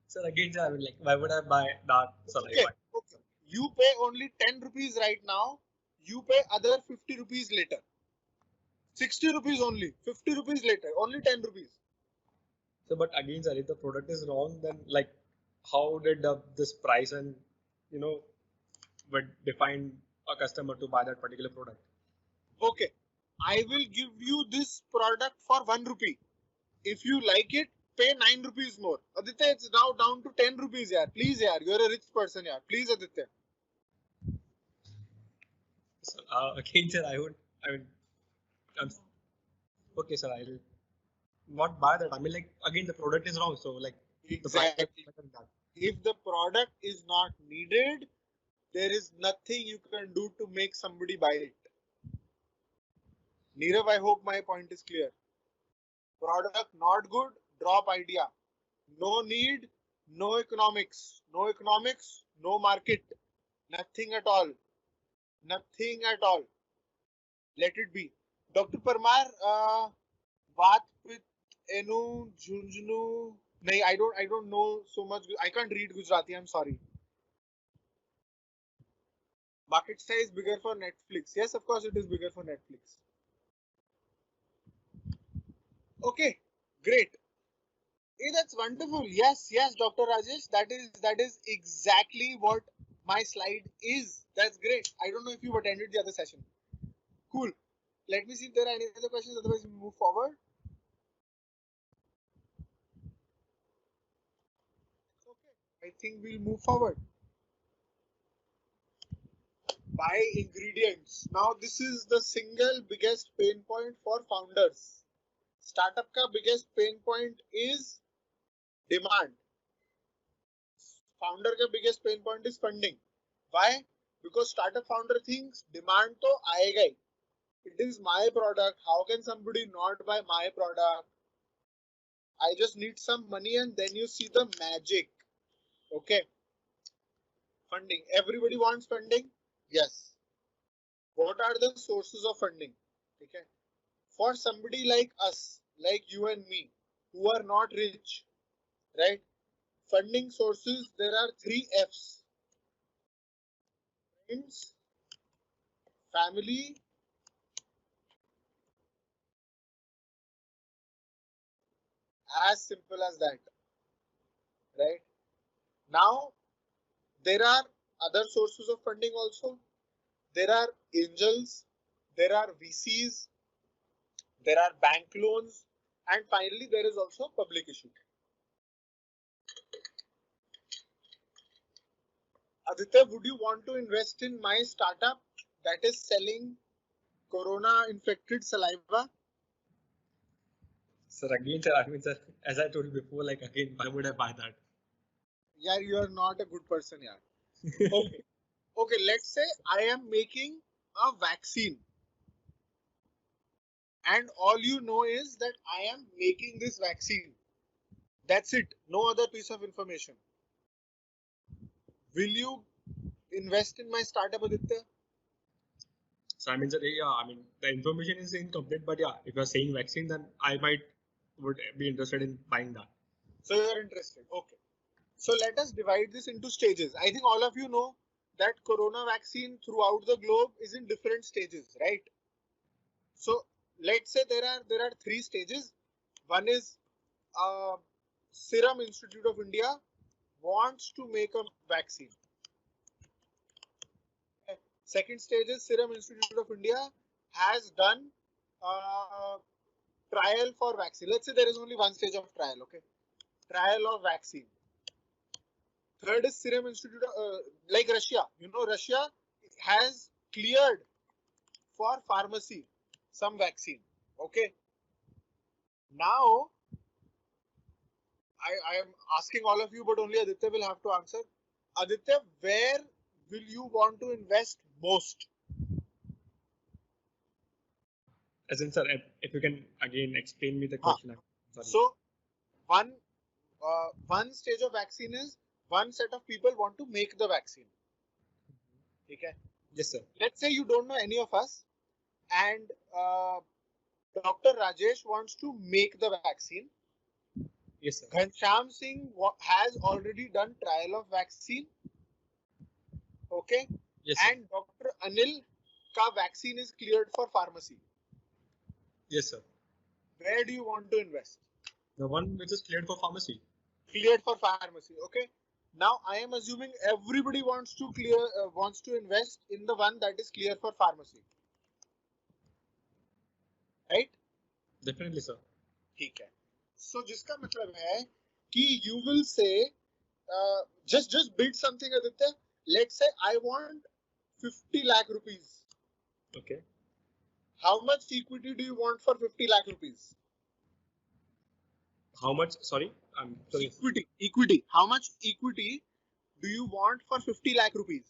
Sir, again, sir, I mean, like, why would I buy that saliva? Okay. You pay only 10 rupees right now. You pay other 50 rupees later. 60 rupees only. 50 rupees later. Only 10 rupees. So, but again, sir, if the product is wrong, then like, how did this price and would define a customer to buy that particular product? Okay. I will give you this product for 1 rupee. If you like it, pay 9 rupees more. Aditya, it's now down to 10 rupees, yaar. Please, yaar. You're a rich person, yaar. Please, Aditya. So, again, sir, I mean, I'm, okay, sir, I will not buy that. I mean, like, again, the product is wrong. So, like, the price is Exactly. better than that. If the product is not needed, there is nothing you can do to make somebody buy it. Nirav, I hope my point is clear. Product not good, drop idea. No need, no economics. No economics, no market. Nothing at all. Nothing at all. Let it be. Dr. Parmar, बात with Enu, Junjunu. No, I don't know so much. I can't read Gujarati. I'm sorry. Market size bigger for Netflix. Yes, of course it is bigger for Netflix. Okay, great. Hey, that's wonderful. Yes, Dr. Rajesh. That is exactly what my slide is. That's great. I don't know if you've attended the other session. Cool. Let me see if there are any other questions. Otherwise, we move forward. Okay. I think we'll move forward. Buy ingredients. Now, this is the single biggest pain point for founders. Startup ka biggest pain point is demand. Founder ka biggest pain point is funding. Why? Because startup founder thinks demand to aayega hi. It is my product. How can somebody not buy my product? I just need some money and then you see the magic. Okay. Funding. Everybody wants funding? Yes. What are the sources of funding? Okay. For somebody like us, like you and me, who are not rich, right? Funding sources, there are 3 F's. Friends, family, as simple as that, right? Now, there are other sources of funding also. There are angels, there are VCs, there are bank loans, and finally, there is also public issue. Aditya, would you want to invest in my startup that is selling corona infected saliva? Sir, again, sir, I mean, sir, as I told you before, like, again, why would I buy that? Yeah, you are not a good person, yeah. Okay. Okay, let's say I am making a vaccine. And all you know is that I am making this vaccine. That's it. No other piece of information. Will you invest in my startup, Aditya? So I mean, sir, yeah, I mean, the information is incomplete, but yeah, if you're saying vaccine, then I would be interested in buying that. So you're interested. Okay. So let us divide this into stages. I think all of you know that corona vaccine throughout the globe is in different stages, right? So let's say there are three stages. One is Serum Institute of India wants to make a vaccine. Okay. Second stage is Serum Institute of India has done trial for vaccine. Let's say there is only one stage of trial. Okay, trial of vaccine. Third is Serum Institute, like Russia. You know, Russia has cleared for pharmacy some vaccine. Okay. Now, I am asking all of you, but only Aditya will have to answer. Aditya, where will you want to invest most? As in, sir, if you can again explain me the question. Sorry. So, one stage of vaccine is one set of people want to make the vaccine. Okay. Yes, sir. Let's say you don't know any of us, and Dr. Rajesh wants to make the vaccine. Yes, sir. Ghanshyam Singh has already done trial of vaccine. Okay. Yes, sir. And Dr. Anil ka vaccine is cleared for pharmacy. Yes, sir. Where do you want to invest? The one which is cleared for pharmacy. Cleared for pharmacy. Okay. Now I am assuming everybody wants to invest in the one that is clear for pharmacy. Right? Definitely, sir. ठीक है. So जिसका मतलब है कि you will say just bid something, Aditya. Let's say I want 50 lakh rupees. Okay. How much equity do you want for 50 lakh rupees? How much? Sorry, I'm sorry. Equity. How much equity do you want for 50 lakh rupees?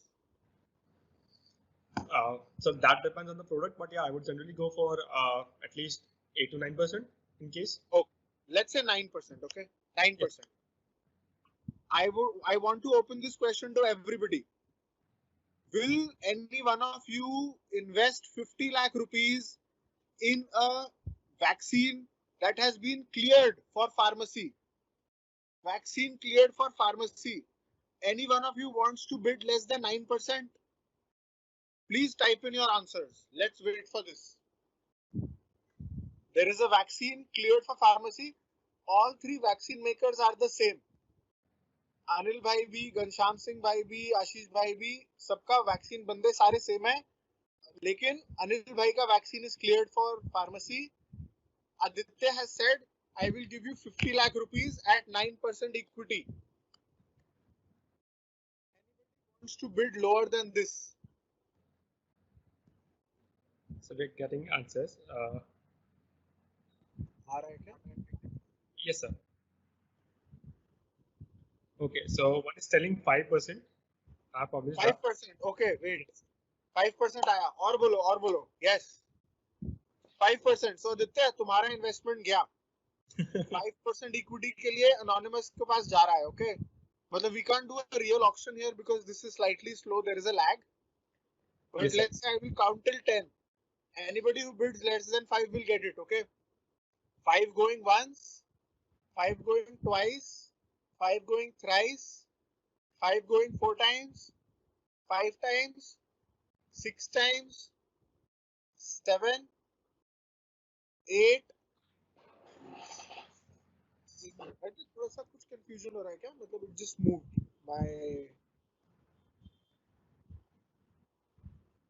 So that depends on the product, but yeah, I would generally go for at least 8 to 9% in case. Oh, let's say 9%. Okay, 9%. Yes. I want to open this question to everybody. Will any one of you invest 50 lakh rupees in a vaccine that has been cleared for pharmacy? Vaccine cleared for pharmacy. Any one of you wants to bid less than 9%? Please type in your answers. Let's wait for this. There is a vaccine cleared for pharmacy. All three vaccine makers are the same. Anil भाई भी, घनश्याम सिंह भाई भी, आशीष भाई भी, सबका vaccine बंदे सारे same है, लेकिन अनिल भाई का vaccine is cleared for pharmacy. Aditya has said, I will give you 50 lakh rupees at 9% equity. Anybody wants to bid lower than this? So we're getting answers. Yes, sir. Okay, so one is telling 5%. I published 5%. Okay, wait. 5% आया. और बोलो. Yes. 5%. So Aditya, तुम्हारा investment गया. 5% equity के लिए anonymous के पास जा रहा है. Okay. मतलब we can't do a real auction here because this is slightly slow. There is a lag. But yes, let's say I will count till 10. Anybody who bids less than 5 will get it. Okay. 5 going once, 5 going twice, 5 going thrice, 5 going 4 times, 5 times, 6 times, 7, 8. I think थोड़ा सा कुछ confusion हो रहा है क्या? मतलब it just moved my.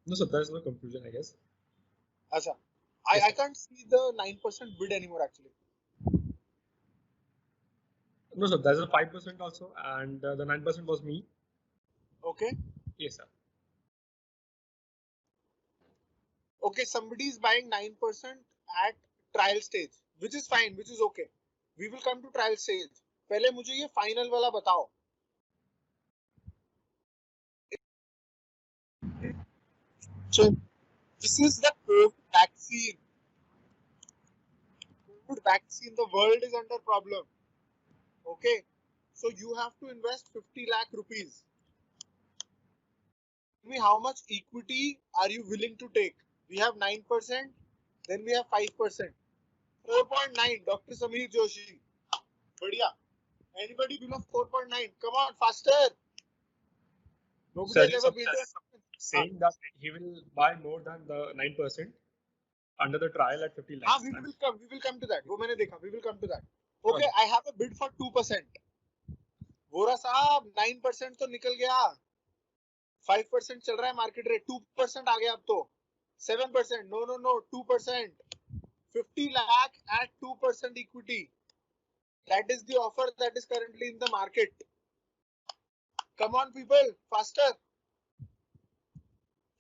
No, sir, there is no confusion, I guess. अच्छा. I can't see the 9% bid anymore actually. No, sir, there's a 5% also, and the 9% was me. Okay. Yes, sir. Okay, somebody is buying 9% at trial stage, which is fine, which is okay. We will come to trial stage. पहले मुझे ये final वाला बताओ. So this is the COVID vaccine. COVID vaccine. The world is under problem. Okay, so you have to invest 50 lakh rupees. Tell me how much equity are you willing to take? We have 9%. Then we have 5%. 4.9. Dr. Sameer Joshi. Badhiya. Anybody below 4.9? Come on, faster. Nobody Sir, has he's ever been to saying that he will buy more than the 9% under the trial at 50 lakhs. we will come to that. वो मैंने देखा. We will come to that. Okay, Okay. I have a bid for 2%. Vora साहब 9% तो निकल गया. 5% चल रहा है मार्केट रेट. 2% आ गया अब तो. 7%. No. 2%. 50 lakh at 2% equity. That is the offer that is currently in the market. Come on, people, faster.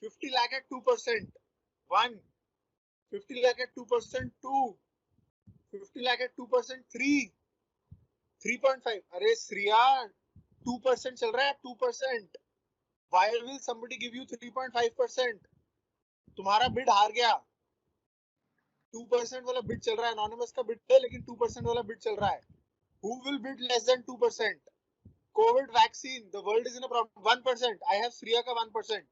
50 lakh at 2%. 1. 50 lakh at 2%. 2. 50 lakh at 2%. 3. 3.5. अरे श्रिया 2% चल रहा है. 2%. Why will somebody give you 3.5%? तुम्हारा bid हार गया. 2% वाला बिड चल रहा है. Anonymous का बिड है लेकिन 2% वाला बिड चल रहा है. Who will bid less than 2%? COVID vaccine. The world is in a problem. 1%. I have Shriya ka 1%.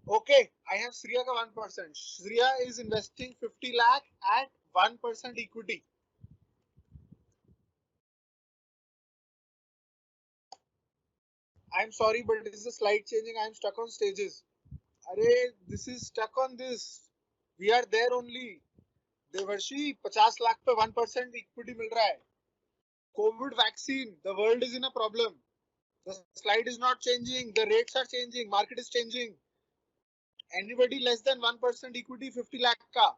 Okay, I have Shriya ka 1%. Shriya is investing 50 lakh at 1% equity. I'm sorry, but this is a slide changing. I'm stuck on stages. Arey, this is stuck on this. We are there only. Devarshi, 50 lakh पे 1% equity मिल रहा है. COVID vaccine. The world is in a problem. The slide is not changing. The rates are changing. Market is changing. Anybody less than 1% equity 50 lakh ka.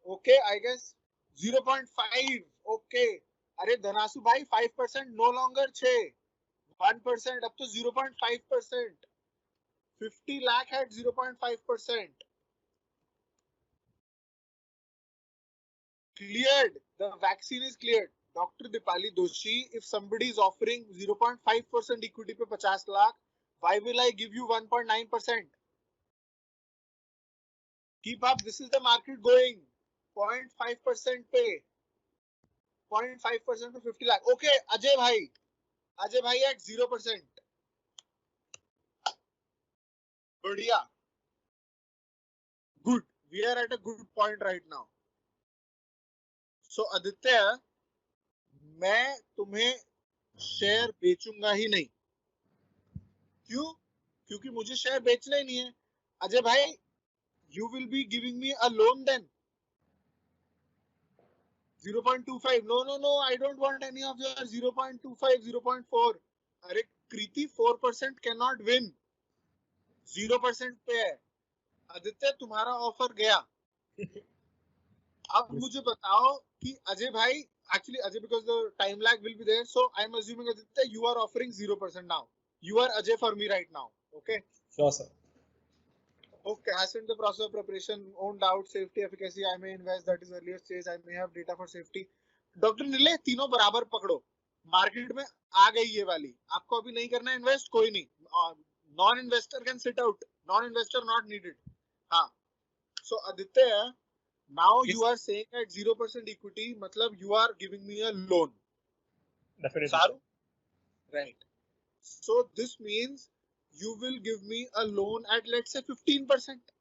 Okay, I guess 0.5. Okay. अरे धनासु भाई 5% no longer 6. 1% up to 0.5%. 50 lakh at 0.5%. Cleared. The vaccine is cleared. Dr. Dipali Doshi, if somebody is offering 0.5% equity पे 50 lakh, why will I give you 1.9%? Keep up. This is the market going. 0.5% पे. 0.5% पे 50 lakh. Okay, Ajay Bhai at 0%. बढ़िया. Good. We are at a good point right now. So Aditya, मैं तुम्हें share बेचूंगा ही नहीं. क्यों? क्योंकि मुझे शेयर बेचना ही नहीं है. अजय भाई, you will be giving me a loan then. 0.25. No. I don't want any of your 0.25, 0.4. अरे कृति 4% cannot win. 0% पे है. आदित्य तुम्हारा ऑफर गया. अब मुझे बताओ कि अजय भाई, actually Ajay, because the time lag will be there, so I'm assuming Aditya you are offering 0% now. You are Ajay for me right now. Okay. Sure, sir. Okay, has in the process of preparation, own doubt, safety, efficacy, I may invest, that is earlier stage, I may have data for safety. Doctor नीले तीनों बराबर पकड़ो. Market में आ गई ये वाली. आपको अभी नहीं करना इन्वेस्ट, कोई नहीं. Non investor can sit out. Non investor not needed. हाँ. So Aditya, now Yes. you are saying at 0% equity, मतलब you are giving me a loan. Definitely. Saru? Right. So this means you will give me a loan at let's say 15%.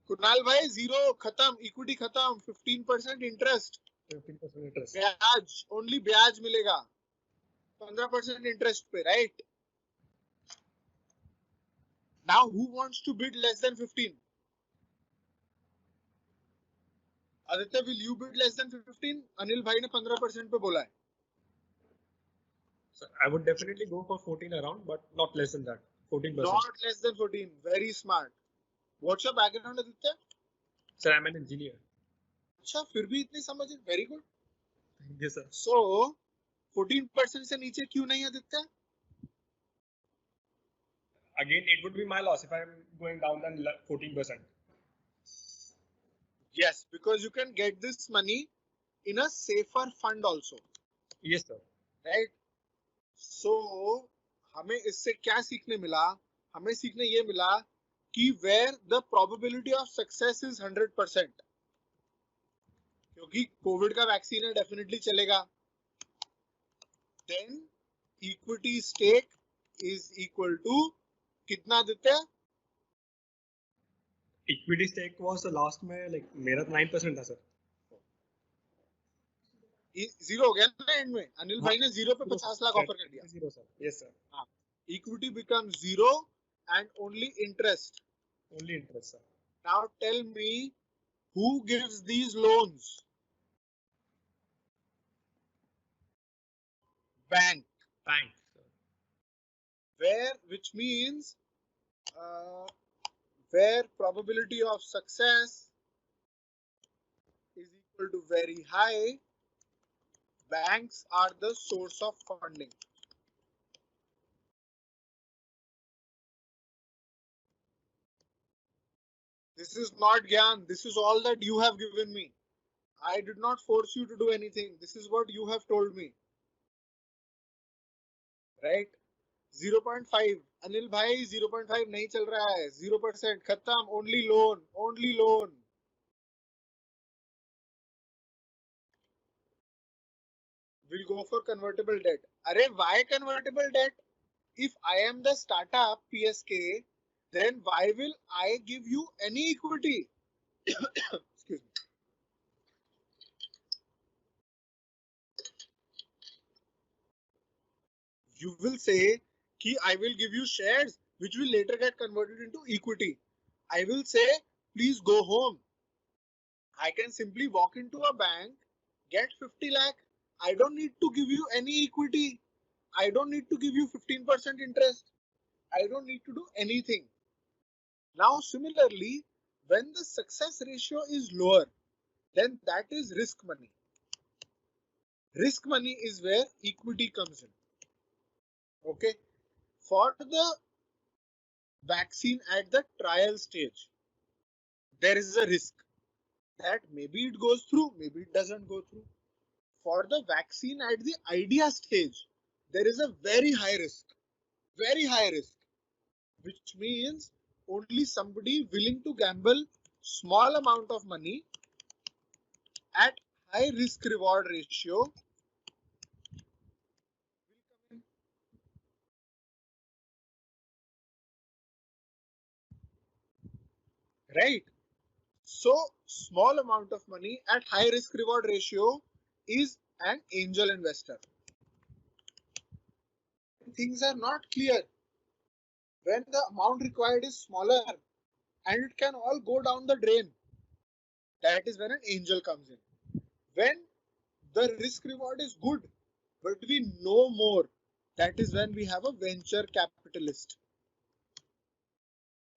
Kunal भाई 0 खत्म, equity खत्म. 15% interest. 15% interest. ब्याज, only ब्याज मिलेगा. 15% interest पे, right? Now who wants to bid less than 15? Aditya, will you bid less than 15? Anil भाई ने 15% पे बोला है. So I would definitely go for 14 around, but not less than that. 14%. Not less than 14. Very smart. What's your background, Aditya? Sir, I'm an engineer. अच्छा, फिर भी इतनी समझ है. Very good. Thank you, sir. So 14% से नीचे क्यों नहीं, Aditya? Again, it would be my loss if I'm going down than 14%. Yes, because you can get this money in a safer fund also. Yes, sir. Right? So हमें इससे क्या सीखने मिला? हमें सीखने ये मिला कि where the probability of success is 100%. क्योंकि कोविड का वैक्सीन है, डेफिनेटली चलेगा. Then equity stake is equal to कितना Aditya? Equity stake was the last में like मेरा 9% था सर. जीरो हो गया ना एंड में. अनिल भाई ने जीरो पे 50 लाख ऑफर कर दिया. Zero sir. Yes sir. Equity becomes zero and only interest. Only interest sir. Now tell me who gives these loans? Bank. Bank. Where, which means where probability of success is equal to very high, banks are the source of funding. This is not Gyan. This is all that you have given me. I did not force you to do anything. This is what you have told me. Right? 0.5. Anil bhai, 0.5 nahi chal raha hai. 0% khatam. Only loan. Only loan. We'll go for convertible debt. Arey, why convertible debt? If I am the startup PSK, then why will I give you any equity? Excuse me. You will say कि I will give you shares which will later get converted into equity. I will say, please go home. I can simply walk into a bank, get 50 lakh. I don't need to give you any equity. I don't need to give you 15% interest. I don't need to do anything. Now, similarly, when the success ratio is lower, then that is risk money. Risk money is where equity comes in. Okay. For the vaccine at the trial stage, there is a risk that maybe it goes through, maybe it doesn't go through. For the vaccine at the idea stage, there is a very high risk, which means only somebody willing to gamble small amount of money at high risk reward ratio will come in. Right? So small amount of money at high risk reward ratio is an angel investor. Things are not clear. When the amount required is smaller and it can all go down the drain, that is when an angel comes in. When the risk reward is good, but we know more, that is when we have a venture capitalist.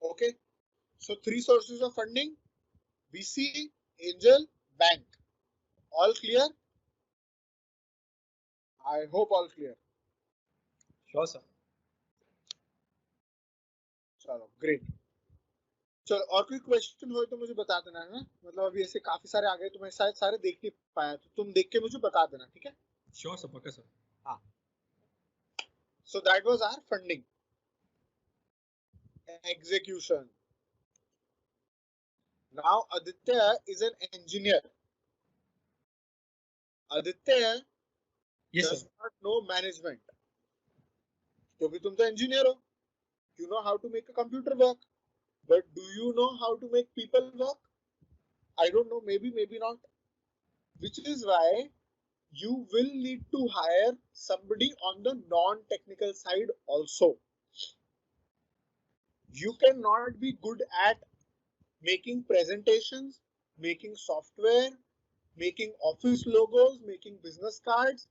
Okay. So 3 sources of funding: VC, angel, bank. All clear? I hope all clear. Sure sir. चलो great. चलो और कोई question हो तो मुझे बता देना है. मतलब अभी ऐसे काफी सारे आ गए तो मैं शायद सारे देख नहीं पाया, तो तुम देख के मुझे बता देना. ठीक है? Sure sir. Okay sir. हाँ. So that was our funding. Execution. Now Aditya is an engineer. Aditya Yes does sir. not know management. क्योंकि तुम तो engineer हो. You know how to make a computer work. But do you know how to make people work? I don't know, maybe, maybe not. Which is why you will need to hire somebody on the non-technical side also. You cannot be good at making presentations, making software, making office logos, making business cards,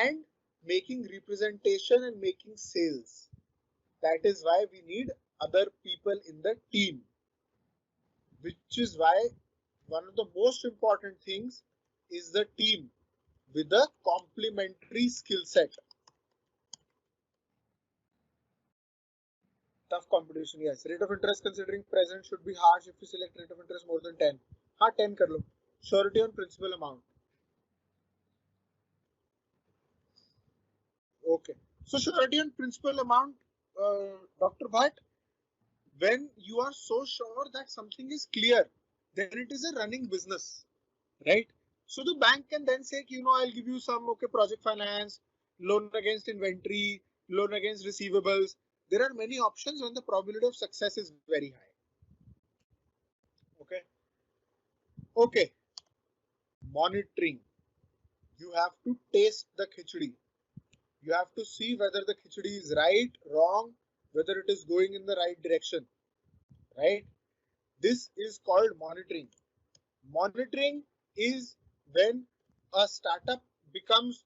and making representation and making sales. That is why we need other people in the team. Which is why one of the most important things is the team with a complementary skill set. Tough competition, yes. Rate of interest considering present should be harsh if you select rate of interest more than 10. हाँ 10 कर लो. Surety on principal amount. Okay. So surety on principal amount, Dr. Bhatt, when you are so sure that something is clear, then it is a running business, right? So the bank can then say, you know, I'll give you some project finance, loan against inventory, loan against receivables. There are many options when the probability of success is very high. Okay. Okay. Monitoring. You have to taste the khichdi. You have to see whether the khichdi is right, wrong, whether it is going in the right direction. Right? This is called monitoring. Monitoring is when a startup becomes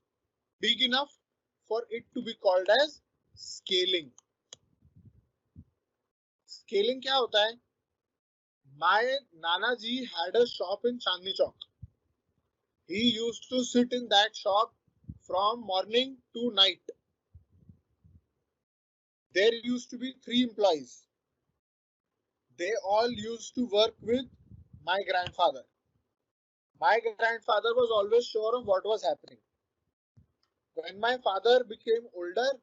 big enough for it to be called as scaling. Scaling क्या होता है? My Nana ji had a shop in Chandni Chowk. He used to sit in that shop from morning to night. There used to be 3 employees. They all used to work with my grandfather. My grandfather was always sure of what was happening. When my father became older,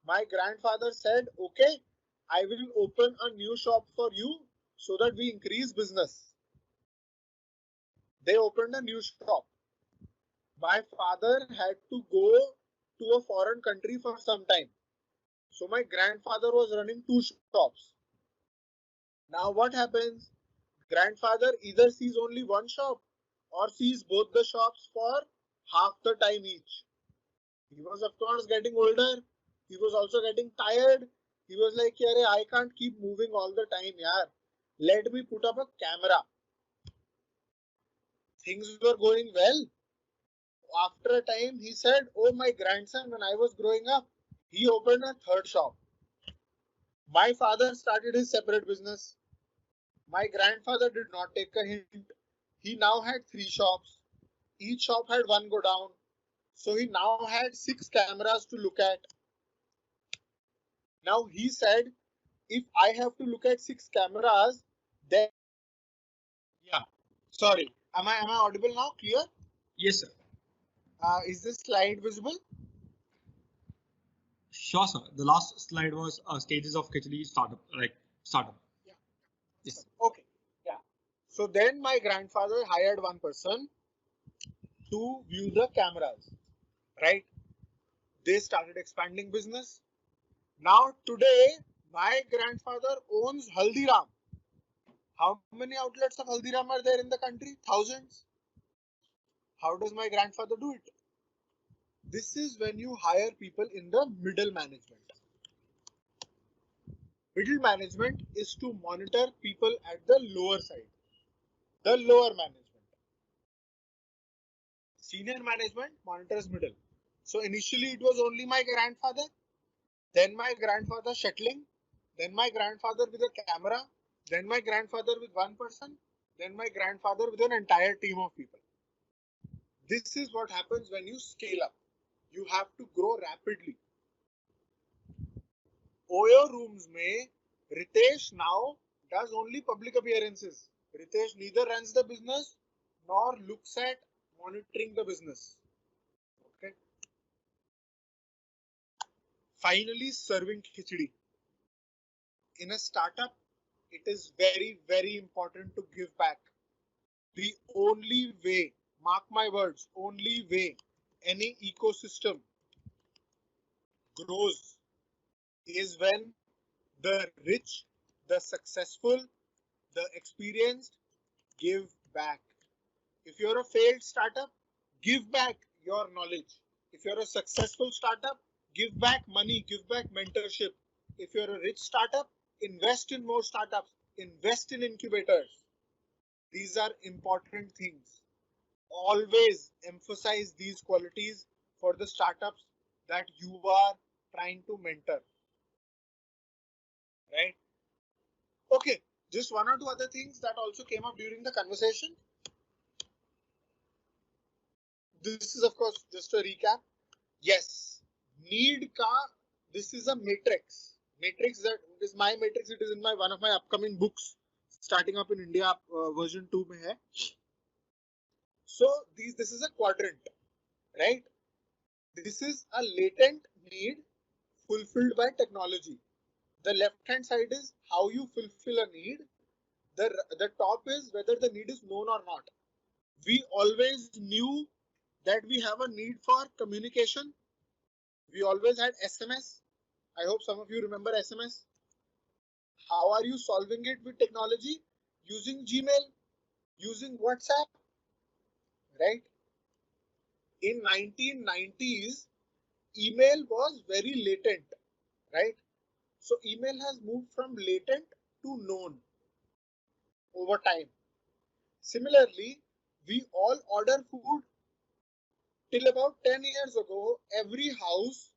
my grandfather said, okay, I will open a new shop for you so that we increase business. They opened a new shop. My father had to go to a foreign country for some time. So my grandfather was running 2 shops. Now what happens? Grandfather either sees only one shop or sees both the shops for half the time each. He was of course getting older. He was also getting tired. He was like, I can't keep moving all the time, yaar. Let me put up a camera. Things were going well. After a time, he said, oh, my grandson, when I was growing up, he opened a third shop. My father started his separate business. My grandfather did not take a hint. He now had 3 shops. Each shop had one go down. So he now had 6 cameras to look at. Now he said, if I have to look at 6 cameras, then yeah. Sorry. Am I audible now? Clear? Yes, sir. Is this slide visible? Sure, sir. The last slide was stages of khichdi startup, like startup. Yeah. Yes. Okay. Yeah. So then my grandfather hired one person to view the cameras, right? They started expanding business. Now today, my grandfather owns Haldiram. How many outlets of Haldiram are there in the country? Thousands. How does my grandfather do it? This is when you hire people in the middle management. Middle management is to monitor people at the lower side, the lower management. Senior management monitors middle. So initially it was only my grandfather, then my grandfather shuttling, then my grandfather with a camera, then my grandfather with one person, then my grandfather with an entire team of people. This is what happens when you scale up. You have to grow rapidly. Oyo rooms mein Ritesh now does only public appearances. Ritesh neither runs the business nor looks at monitoring the business. Okay. Finally, serving khichdi. In a startup, it is very, very important to give back. The only way, mark my words, only way any ecosystem grows is when the rich, the successful, the experienced give back. If you're a failed startup, give back your knowledge. If you're a successful startup, give back money, give back mentorship. If you're a rich startup, invest in more startups, invest in incubators. These are important things. Always emphasize these qualities for the startups that you are trying to mentor. Right? Okay, just one or two other things that also came up during the conversation. This is, of course, just a recap. Yes, need ka. This is a matrix. Matrix that is my matrix. It is in my one of my upcoming books, starting up in India, version 2 mein hai. So this is a quadrant, right? This is a latent need fulfilled by technology. The left hand side is how you fulfill a need. The top is whether the need is known or not. We always knew that we have a need for communication. We always had SMS. I hope some of you remember SMS. How are you solving it with technology? Using Gmail, using WhatsApp, right? In 1990s, email was very latent, right? So email has moved from latent to known over time. Similarly, we all order food. Till about 10 years ago, every house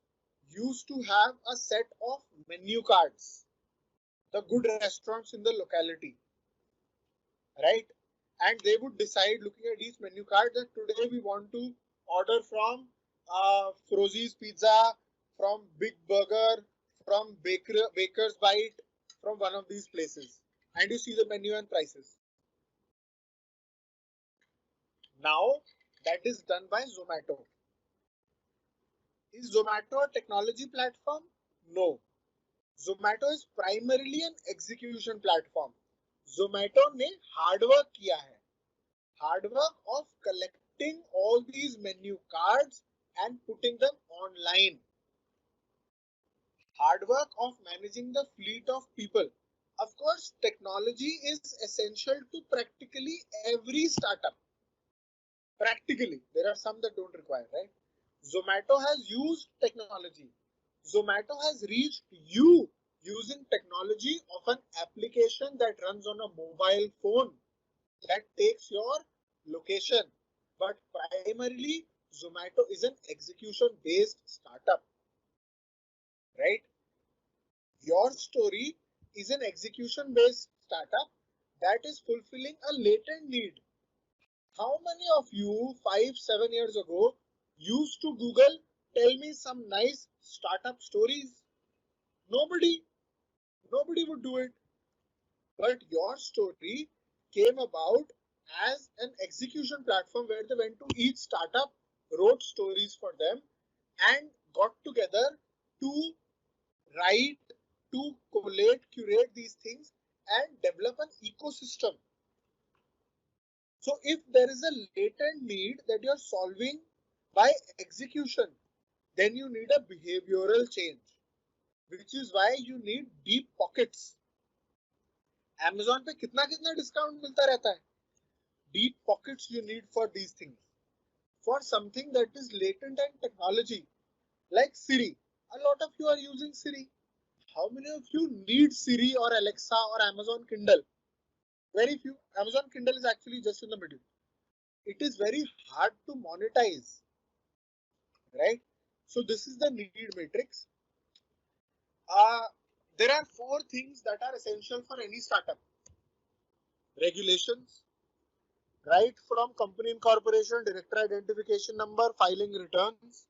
used to have a set of menu cards, the good restaurants in the locality, right? And they would decide, looking at each menu card, that today we want to order from Frozy's Pizza, from Big Burger, from Baker's Bite, from one of these places. And you see the menu and prices. Now that is done by Zomato. Is Zomato a technology platform? No. Zomato is primarily an execution platform. Zomato ने hard work किया है. Hard work of collecting all these menu cards and putting them online. Hard work of managing the fleet of people. Of course, technology is essential to practically every startup. Practically, there are some that don't require, right? Zomato has used technology. Zomato has reached you using technology of an application that runs on a mobile phone that takes your location. But primarily, Zomato is an execution-based startup, right? Your story is an execution-based startup that is fulfilling a latent need. How many of you 5-7 years ago used to Google, tell me some nice startup stories? Nobody would do it. But your story came about as an execution platform where they went to each startup, wrote stories for them, and got together to write, to collate, curate these things and develop an ecosystem. So if there is a latent need that you're solving by execution, then you need a behavioral change, which is why you need deep pockets. Amazon पे कितना कितना discount मिलता रहता है. Deep pockets you need for these things. For something that is latent and technology, like Siri. A lot of you are using Siri. How many of you need Siri or Alexa or Amazon Kindle? Very few. Amazon Kindle is actually just in the middle. It is very hard to monetize, right? So this is the need matrix. There are 4 things that are essential for any startup. Regulations, right from company incorporation, director identification number, filing returns,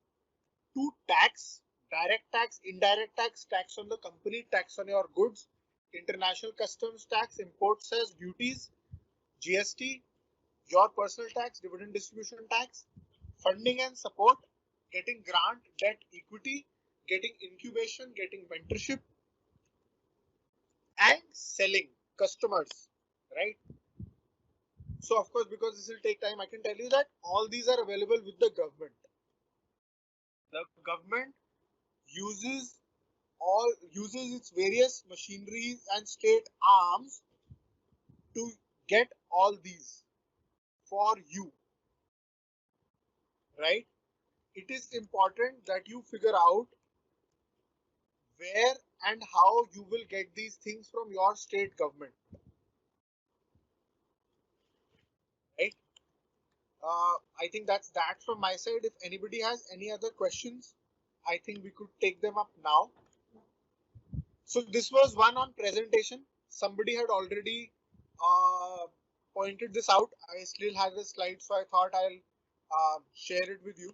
to tax, direct tax, indirect tax, tax on the company, tax on your goods, international customs tax, import cess, duties, GST, your personal tax, dividend distribution tax, funding and support, getting grant, debt, equity, getting incubation, getting mentorship, and selling customers, right? So of course, because this will take time, I can tell you that all these are available with the government. The government uses its various machineries and state arms to get all these for you, right? It is important that you figure out where and how you will get these things from your state government, right? I think that's that from my side. If anybody has any other questions, I think we could take them up now. So this was one on presentation. Somebody had already pointed this out. I still have the slide, so I thought I'll share it with you.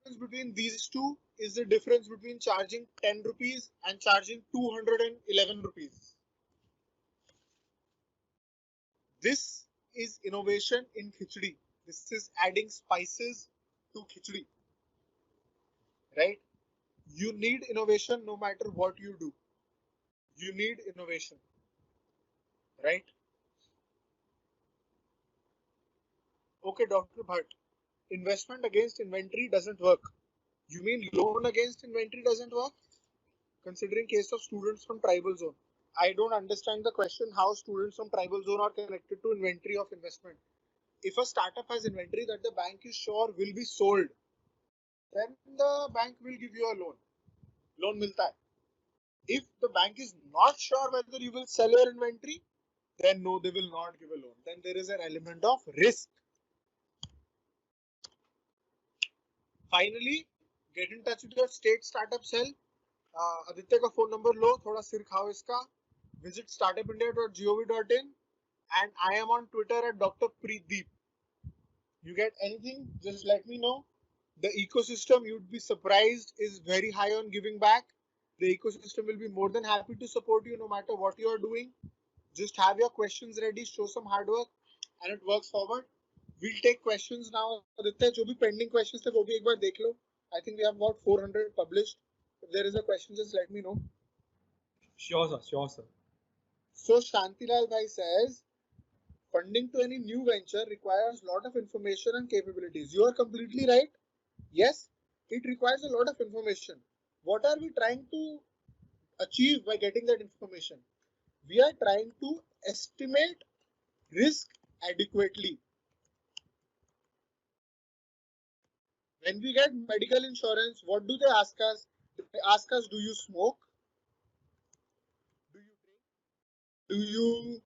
The difference between these two is the difference between charging 10 rupees and charging 211 rupees. This is innovation in khichdi. This is adding spices to khichdi, right? You need innovation no matter what you do. You need innovation, right? Okay, Dr. Bhatt. investment against inventory doesn't work. You mean loan against inventory doesn't work? Considering case of students from tribal zone. I don't understand the question how students from tribal zone are connected to inventory of investment. If a startup has inventory that the bank is sure will be sold, then the bank will give you a loan. Loan milta hai. If the bank is not sure whether you will sell your inventory, then no, they will not give a loan. Then there is an element of risk. Finally, get in touch with your state startup cell. Aditya का phone number लो, थोड़ा सिर खाओ इसका. Visit startupindia.gov.in and I am on Twitter at Dr. Preetdeep. You get anything, just let me know. The ecosystem, you'd be surprised, is very high on giving back. The ecosystem will be more than happy to support you no matter what you are doing. Just have your questions ready, show some hard work, and it works forward. We'll take questions now. Aditya, जो भी pending questions थे वो भी एक बार देख लो. I think we have about 400 published. If there is a question, just let me know. Sure, sir. Sure, sir. So Shantilal Bhai says, funding to any new venture requires a lot of information and capabilities. You are completely right. Yes, it requires a lot of information. What are we trying to achieve by getting that information? We are trying to estimate risk adequately. When we get medical insurance, what do they ask us? They ask us, do you smoke? Do you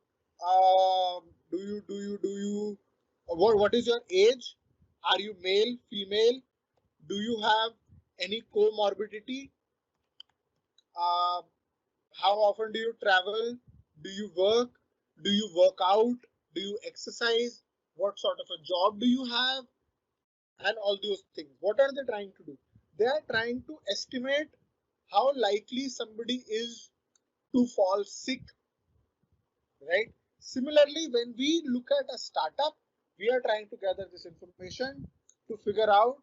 drink? What is your age? Are you male, female? Do you have any comorbidity? How often do you travel? Do you work? Do you work out? Do you exercise? What sort of a job do you have? And all those things. What are they trying to do? They are trying to estimate how likely somebody is to fall sick, right? Similarly, when we look at a startup, we are trying to gather this information to figure out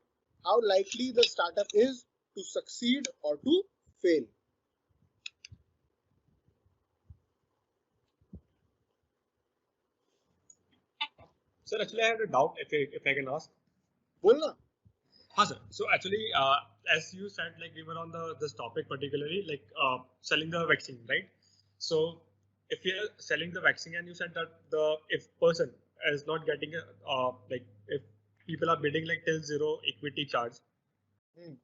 how likely the startup is to succeed or to fail. Sir, actually, I had a doubt if I can ask. बोलना. Sir. So actually, as you said, like we were on this topic particularly, like selling the vaccine, right? So if you're selling the vaccine and you said that if person is not getting like if people are bidding like till zero equity charge,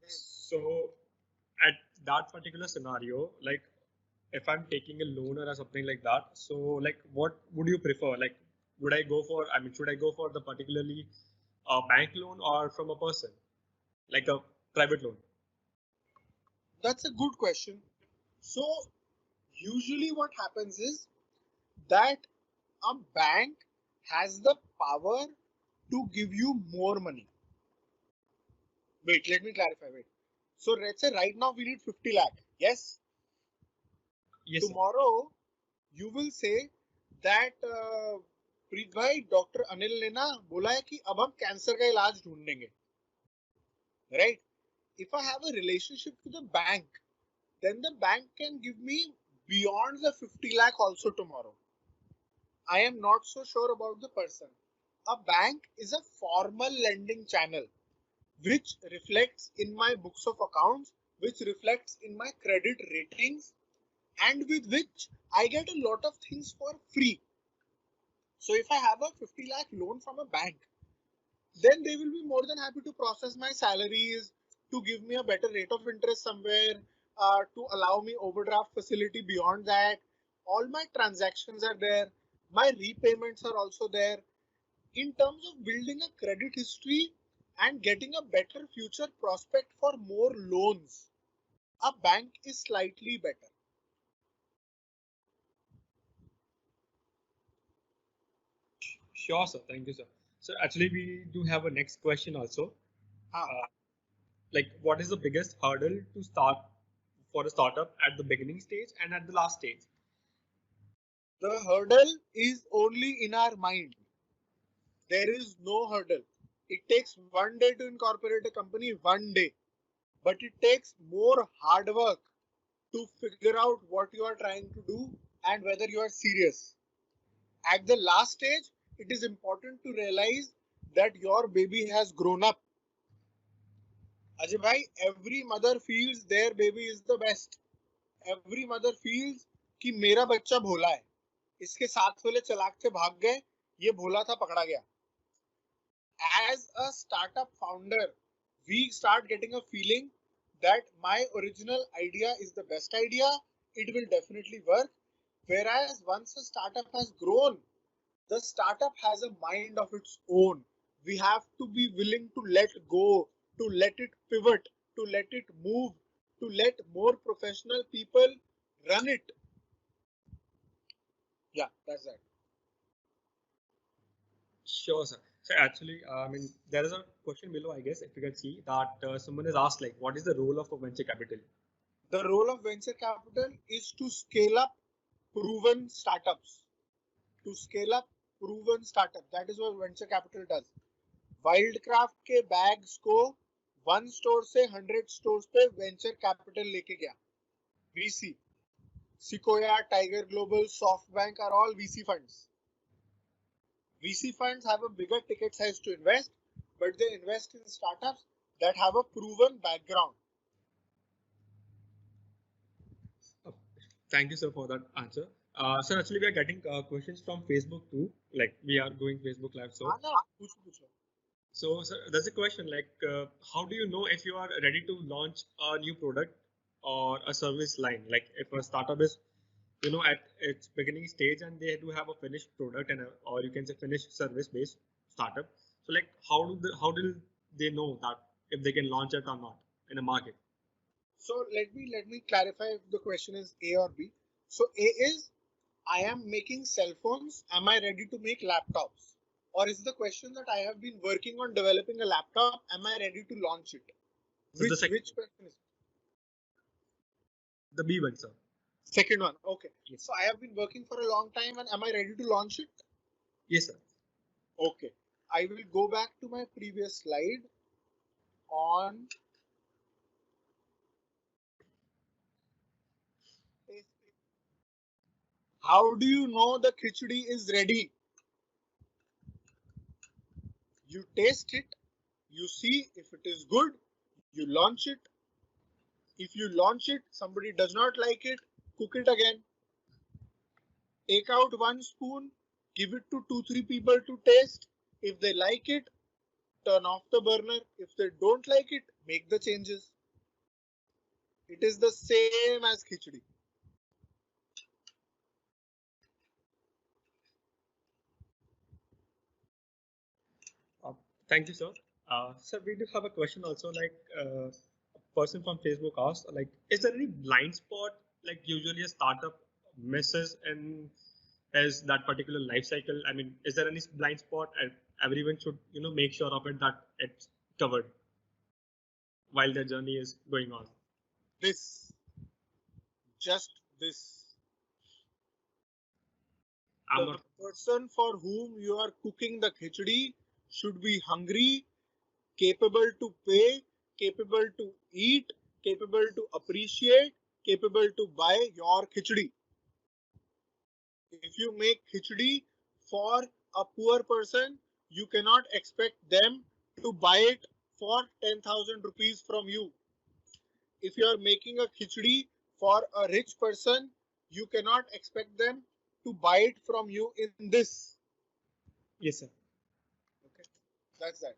so at that particular scenario, like if I'm taking a loan or something like that, so like what would you prefer? Like would I go for? I mean, should I go for the particularly bank loan or from a person, like a private loan? That's a good question. So usually what happens is that a bank has the power to give you more money. Wait, let me clarify. Wait. So let's say right now we need 50 lakh. Yes? Yes, Tomorrow you will say that प्रीत भाई doctor Anil ने ना बोला है कि अब हम cancer का इलाज ढूंढेंगे. Right? If I have a relationship with the bank, then the bank can give me beyond the 50 lakh also tomorrow. I am not so sure about the person. A bank is a formal lending channel which reflects in my books of accounts, which reflects in my credit ratings, and with which I get a lot of things for free. So if I have a 50 lakh loan from a bank, then they will be more than happy to process my salaries, to give me a better rate of interest somewhere, to allow me overdraft facility beyond that. All my transactions are there. My repayments are also there. In terms of building a credit history and getting a better future prospect for more loans, a bank is slightly better. sure, sir. Thank you, sir. So actually, we do have a next question also. Like, what is the biggest hurdle to start for a startup at the beginning stage and at the last stage? The hurdle is only in our mind. There is no hurdle. It takes 1 day to incorporate a company, 1 day. But it takes more hard work to figure out what you are trying to do and whether you are serious. At the last stage, it is important to realize that your baby has grown up. Ajay bhai, every mother feels their baby is the best. Every mother feels कि मेरा बच्चा भोला है, इसके साथ वाले चलाक थे भाग गए, ये भोला था पकड़ा गया. As a startup founder, we start getting a feeling that my original idea is the best idea. It will definitely work. Whereas once a startup has grown, the startup has a mind of its own. We have to be willing to let go, to let it pivot, to let it move, to let more professional people run it. Yeah, that's that. Sure, sir. So actually, I mean, there is a question below, I guess, if you can see that someone has asked, like, what is the role of a venture capital? The role of venture capital is to scale up proven startups. To scale up proven startup. That is what venture capital does. Wildcraft के bags को 1 store से 100 stores पे venture capital लेके गया. VC. Sequoia, Tiger Global, SoftBank are all VC funds. VC funds have a bigger ticket size to invest, but they invest in startups that have a proven background. Thank you, sir, for that answer. Sir, actually, we are getting questions from Facebook too. Like, we are going Facebook Live. So, sir, there's a question like, how do you know if you are ready to launch a new product or a service line? Like, if a startup is, at its beginning stage and they do have a finished product and or you can say finished service-based startup. So, like, how do they know that if they can launch it or not in a market? So let me clarify if the question is A or B. So A is, I am making cell phones. Am I ready to make laptops? Or is the question that I have been working on developing a laptop? Am I ready to launch it? So Which question is the B one, sir? Second one. Okay. Yes. So I have been working for a long time, and am I ready to launch it? Yes, sir. Okay. I will go back to my previous slide on how do you know the khichdi is ready? You taste it, you see if it is good, you launch it. If you launch it, somebody does not like it, cook it again. Take out 1 spoon, give it to 2-3 people to taste. If they like it, turn off the burner. If they don't like it, make the changes. It is the same as khichdi. Thank you, sir. Sir, we do have a question also. Like, a person from Facebook asked, like, is there any blind spot? Like, usually a startup misses in as that particular life cycle. I mean, is there any blind spot? And everyone should, make sure of it that it's covered while their journey is going on. Just this. I'm the not. person for whom you are cooking the khichdi should be hungry, capable to pay, capable to eat, capable to appreciate, capable to buy your khichdi. If you make khichdi for a poor person, you cannot expect them to buy it for 10,000 rupees from you. If you are making a khichdi for a rich person, you cannot expect them to buy it from you in this. Yes, sir. Okay, that's that.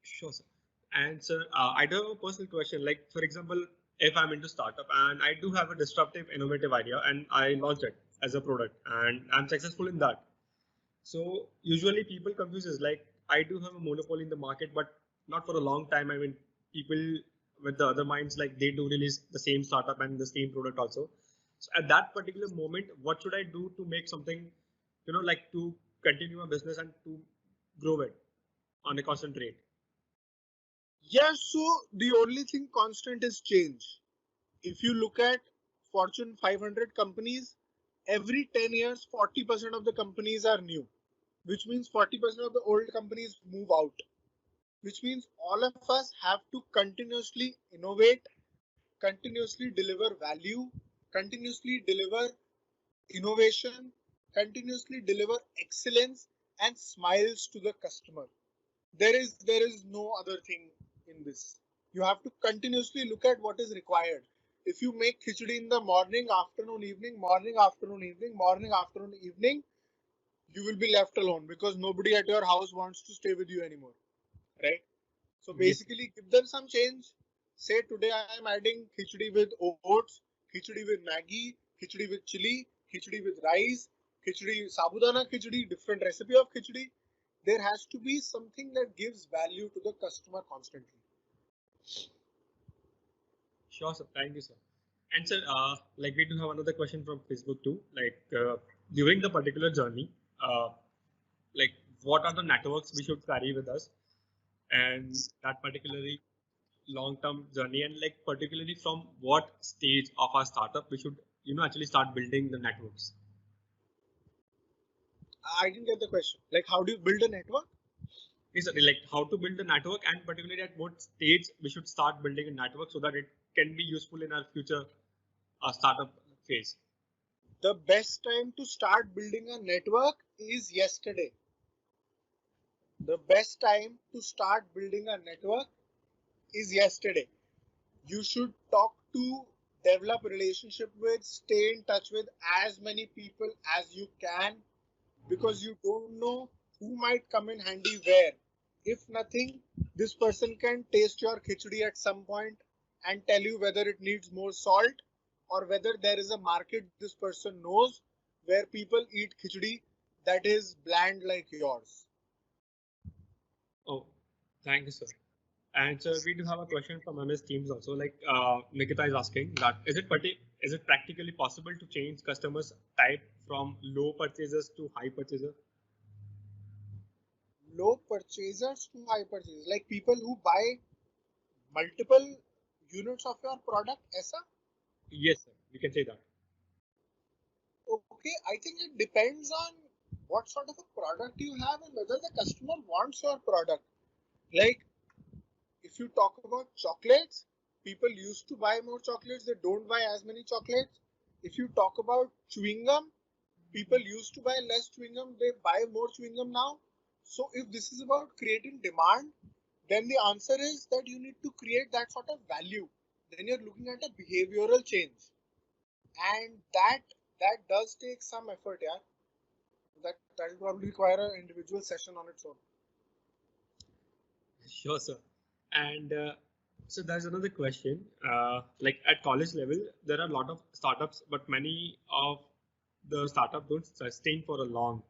Sure, sir. And sir, I do have a personal question. Like, for example, if I'm into startup and I do have a disruptive, innovative idea and I launched it as a product and I'm successful in that. So usually people confuses like I do have a monopoly in the market, but not for a long time. I mean, people with the other minds like they do release the same startup and the same product also. So at that particular moment, what should I do to make something, like to continue a business and to grow it on a constant rate? Yes, so the only thing constant is change. If you look at Fortune 500 companies, every 10 years, 40% of the companies are new, which means 40% of the old companies move out, which means all of us have to continuously innovate, continuously deliver value, continuously deliver innovation, continuously deliver excellence, and smiles to the customer. There is no other thing in this. You have to continuously look at what is required. If you make khichdi in the morning, afternoon, evening, morning, afternoon, evening, morning, afternoon, evening, you will be left alone because nobody at your house wants to stay with you anymore, right? So Yes. basically, give them some change. Say today I am adding khichdi with oats, khichdi with Maggi, khichdi with chili, khichdi with rice, khichdi, sabudana khichdi, different recipe of khichdi. There has to be something that gives value to the customer constantly. Sure, sir. Thank you, sir. And sir, like we do have another question from Facebook too. Like during the particular journey, like what are the networks we should carry with us, and that particularly long-term journey, and like particularly from what stage of our startup we should, actually start building the networks. I didn't get the question. Like, how do you build a network? Is like how to build the network, and particularly at what stage we should start building a network so that it can be useful in our future startup phase. The best time to start building a network is yesterday. The best time to start building a network is yesterday. You should talk to, develop relationship with, stay in touch with as many people as you can, because you don't know who might come in handy where. If nothing, this person can taste your khichdi at some point and tell you whether it needs more salt or whether there is a market this person knows where people eat khichdi that is bland like yours. Oh, thank you, sir. And sir, we do have a question from MS Teams also. Like Nikita is asking that is it practically possible to change customers type from low purchasers to high purchaser? Low purchasers to high purchasers, like people who buy multiple units of your product, aisa? Yes, sir. We can say that. Okay, I think it depends on what sort of a product you have and whether the customer wants your product. Like, if you talk about chocolates, people used to buy more chocolates, they don't buy as many chocolates. If you talk about chewing gum, people used to buy less chewing gum, they buy more chewing gum now. So, if this is about creating demand, then the answer is that you need to create that sort of value. Then you're looking at a behavioral change, and that does take some effort, yeah. That will probably require an individual session on its own. Sure, sir. And so there's another question. Like at college level, there are a lot of startups, but many of the startup don't sustain for a long.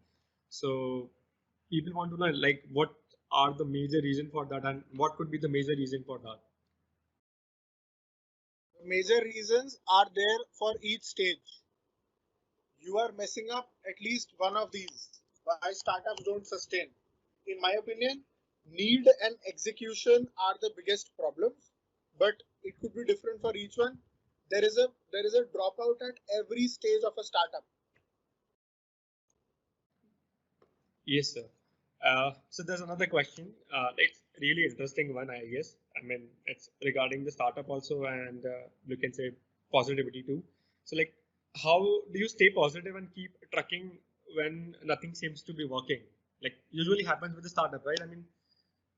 So people want to know like what are the major reason for that, and what could be the major reason for that? The major reasons are there for each stage. You are messing up at least one of these. Why startups don't sustain? In my opinion, need and execution are the biggest problems, but it could be different for each one. There is a dropout at every stage of a startup. Yes, sir. So there's another question. It's really interesting one, I guess. I mean, it's regarding the startup also, and you can say positivity too. So, like, how do you stay positive and keep trucking when nothing seems to be working? Like, usually happens with the startup, right? I mean,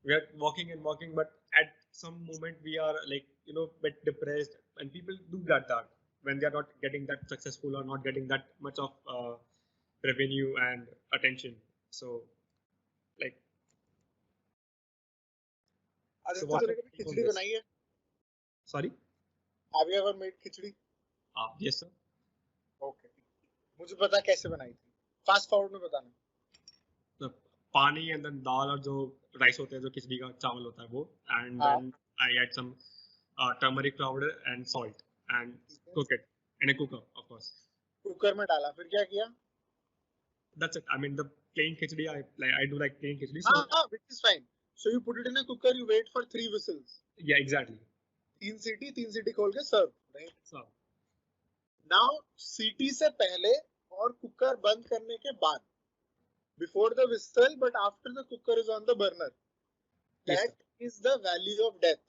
we are working and working, but at some moment we are like, bit depressed, and people do that when they are not getting that successful or not getting that much of revenue and attention. So, like, so Aditya, what's तूने your कभी take on khichdi this? बनाई है? Sorry? Have you ever made khichdi? Yes, sir. Okay. मुझे पता कैसे बनाई थी. Fast forward में बताना. The पानी and then दाल और जो rice होते हैं, जो खिचड़ी का चावल होता है वो, and हाँ. then I add some turmeric powder and salt and cook it in a cooker, of course. Cooker में डाला, फिर क्या किया? That's it. I mean, the plain khichdi, I do like plain khichdi. So हाँ, which is fine. So you put it in a cooker, you wait for 3 whistles. yeah, exactly. 3 सीटी खोल के serve, right? So Now सीटी से पहले और cooker बंद करने के बाद, before the whistle but after the cooker is on the burner, yes, that sir. is the valley of death.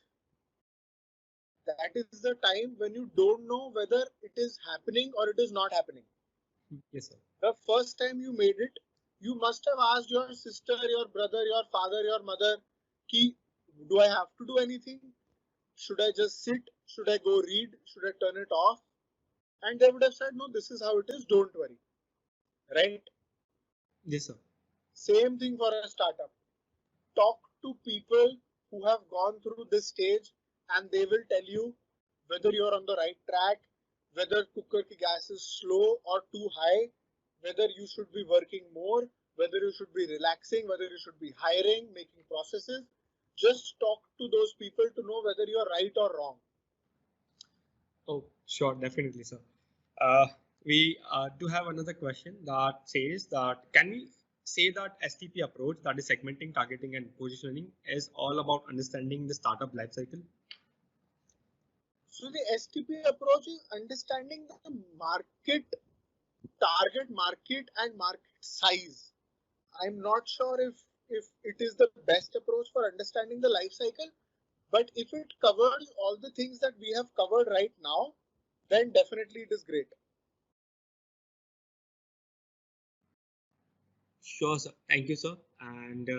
That is the time when you don't know whether it is happening or it is not happening. Yes, sir. The first time you made it, You must have asked your sister, your brother, your father, your mother, ki, do I have to do anything? Should I just sit? Should I go read? Should I turn it off? And they would have said, no, this is how it is. Don't worry. Right? Yes, sir. Same thing for a startup. Talk to people who have gone through this stage and they will tell you whether you're on the right track, whether cooker ki gas is slow or too high, whether you should be working more, whether you should be relaxing, whether you should be hiring, making processes. Just talk to those people to know whether you're right or wrong. Oh, sure, definitely, sir. We do have another question that says that can we say that STP approach, that is segmenting, targeting, and positioning, is all about understanding the startup lifecycle? So the STP approach is understanding the market, target market and market size. I'm not sure if it is the best approach for understanding the life cycle, but if it covers all the things that we have covered right now, then definitely it is great. Sure, sir. Thank you, sir. And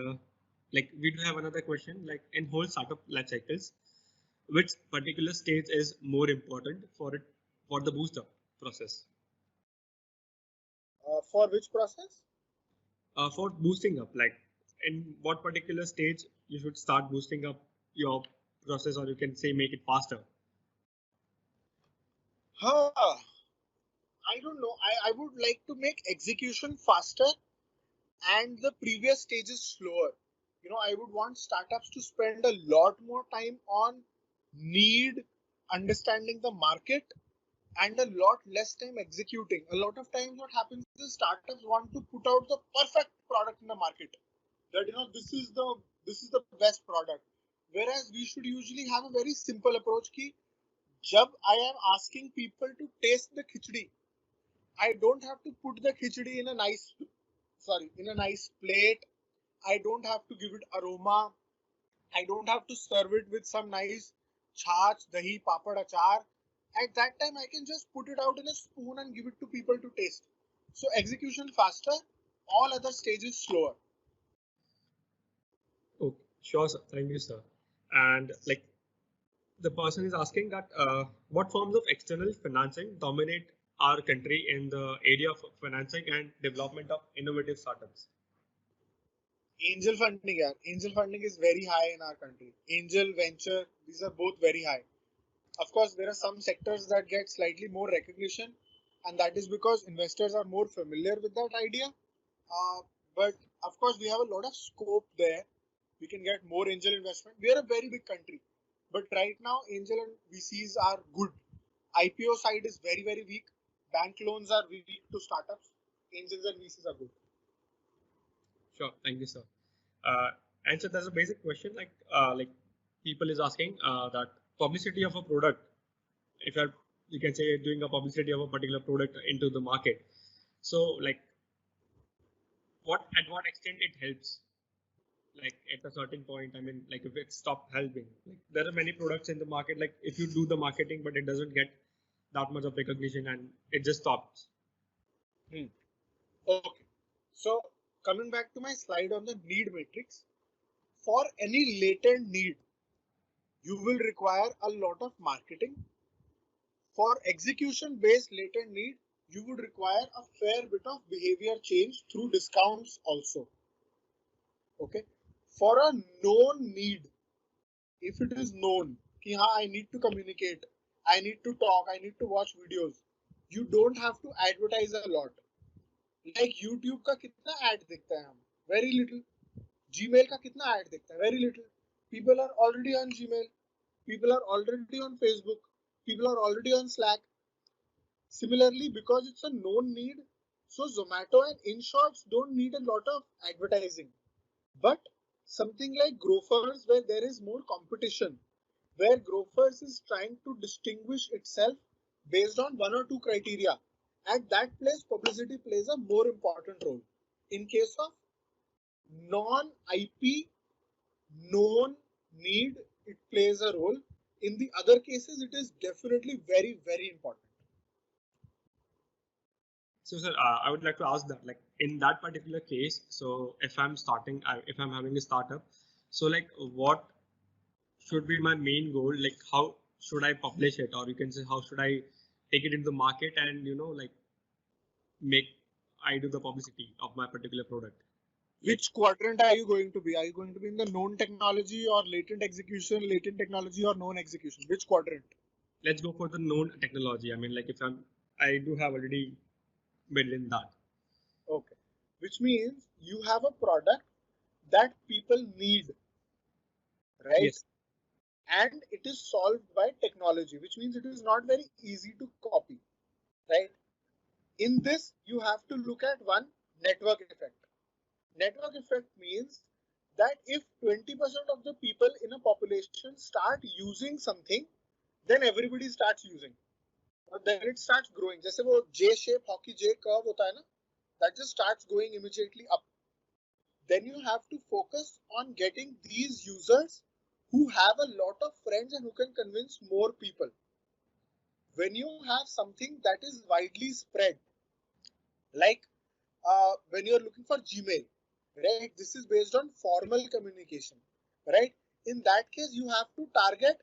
like we do have another question, like in whole startup life cycles, which particular stage is more important for the boost up process? For which process? For boosting up, like in what particular stage you should start boosting up your process, or you can say make it faster. I don't know. I would like to make execution faster and the previous stage is slower. I would want startups to spend a lot more time on need, understanding the market, and a lot less time executing. A lot of times, what happens is startups want to put out the perfect product in the market. That this is the best product. Whereas we should usually have a very simple approach. Ki, jab I am asking people to taste the khichdi, I don't have to put the khichdi in a nice plate. I don't have to give it aroma. I don't have to serve it with some nice chaach, dahi, papad, achar. At that time, I can just put it out in a spoon and give it to people to taste. So execution faster, all other stages slower. Okay, sure, sir. Thank you, sir. And like the person is asking that what forms of external financing dominate our country in the area of financing and development of innovative startups? Angel funding, yeah. Angel funding is very high in our country. Angel, venture, these are both very high. Of course, there are some sectors that get slightly more recognition, and that is because investors are more familiar with that idea. But of course, we have a lot of scope there. We can get more angel investment. We are a very big country, but right now, angel and VCs are good. IPO side is very, very weak. Bank loans are weak to startups. Angels and VCs are good. Sure, thank you, sir. And so there's a basic question like people is asking that publicity of a product, if you're you can say doing a publicity of a particular product into the market. So like what extent it helps? Like at a certain point, I mean, like if it stopped helping, like there are many products in the market. Like if you do the marketing, but it doesn't get that much of recognition, and it just stops. Okay. So coming back to my slide on the need matrix, for any latent need, you will require a lot of marketing. For execution based latent need, you would require a fair bit of behavior change through discounts also. Okay. For a known need, if it is known, ki haan, I need to communicate, I need to talk, I need to watch videos, you don't have to advertise a lot. Like YouTube का कितना ad दिखता है हम? Very little. Gmail का कितना ad दिखता है? Very little. People are already on Gmail. People are already on Facebook. People are already on Slack. Similarly, because it's a known need, so Zomato and InShots don't need a lot of advertising. But something like Grofers, where there is more competition, where Grofers is trying to distinguish itself based on one or two criteria, at that place, publicity plays a more important role. In case of non-IP, known need, it plays a role. In the other cases, it is definitely very, very important. So, sir, I would like to ask that, like, in that particular case, so if I'm starting, if I'm having a startup, so like what should be my main goal? Like how should I publish it, or you can say how should I take it into the market and like make I do the publicity of my particular product. Which quadrant are you going to be? Are you going to be in the known technology or latent execution, latent technology or known execution? Which quadrant? Let's go for the known technology. I mean, like if I do have already built in that. Okay. Which means you have a product that people need, right? Yes. And it is solved by technology, which means it is not very easy to copy, right? In this, you have to look at one network effect. Network effect means that if 20% of the people in a population start using something, then everybody starts using. But then it starts growing. जैसे वो J shape hockey J curve होता है ना, that just starts going immediately up. Then you have to focus on getting these users who have a lot of friends and who can convince more people. When you have something that is widely spread, like when you're looking for Gmail, right? This is based on formal communication, right? In that case, you have to target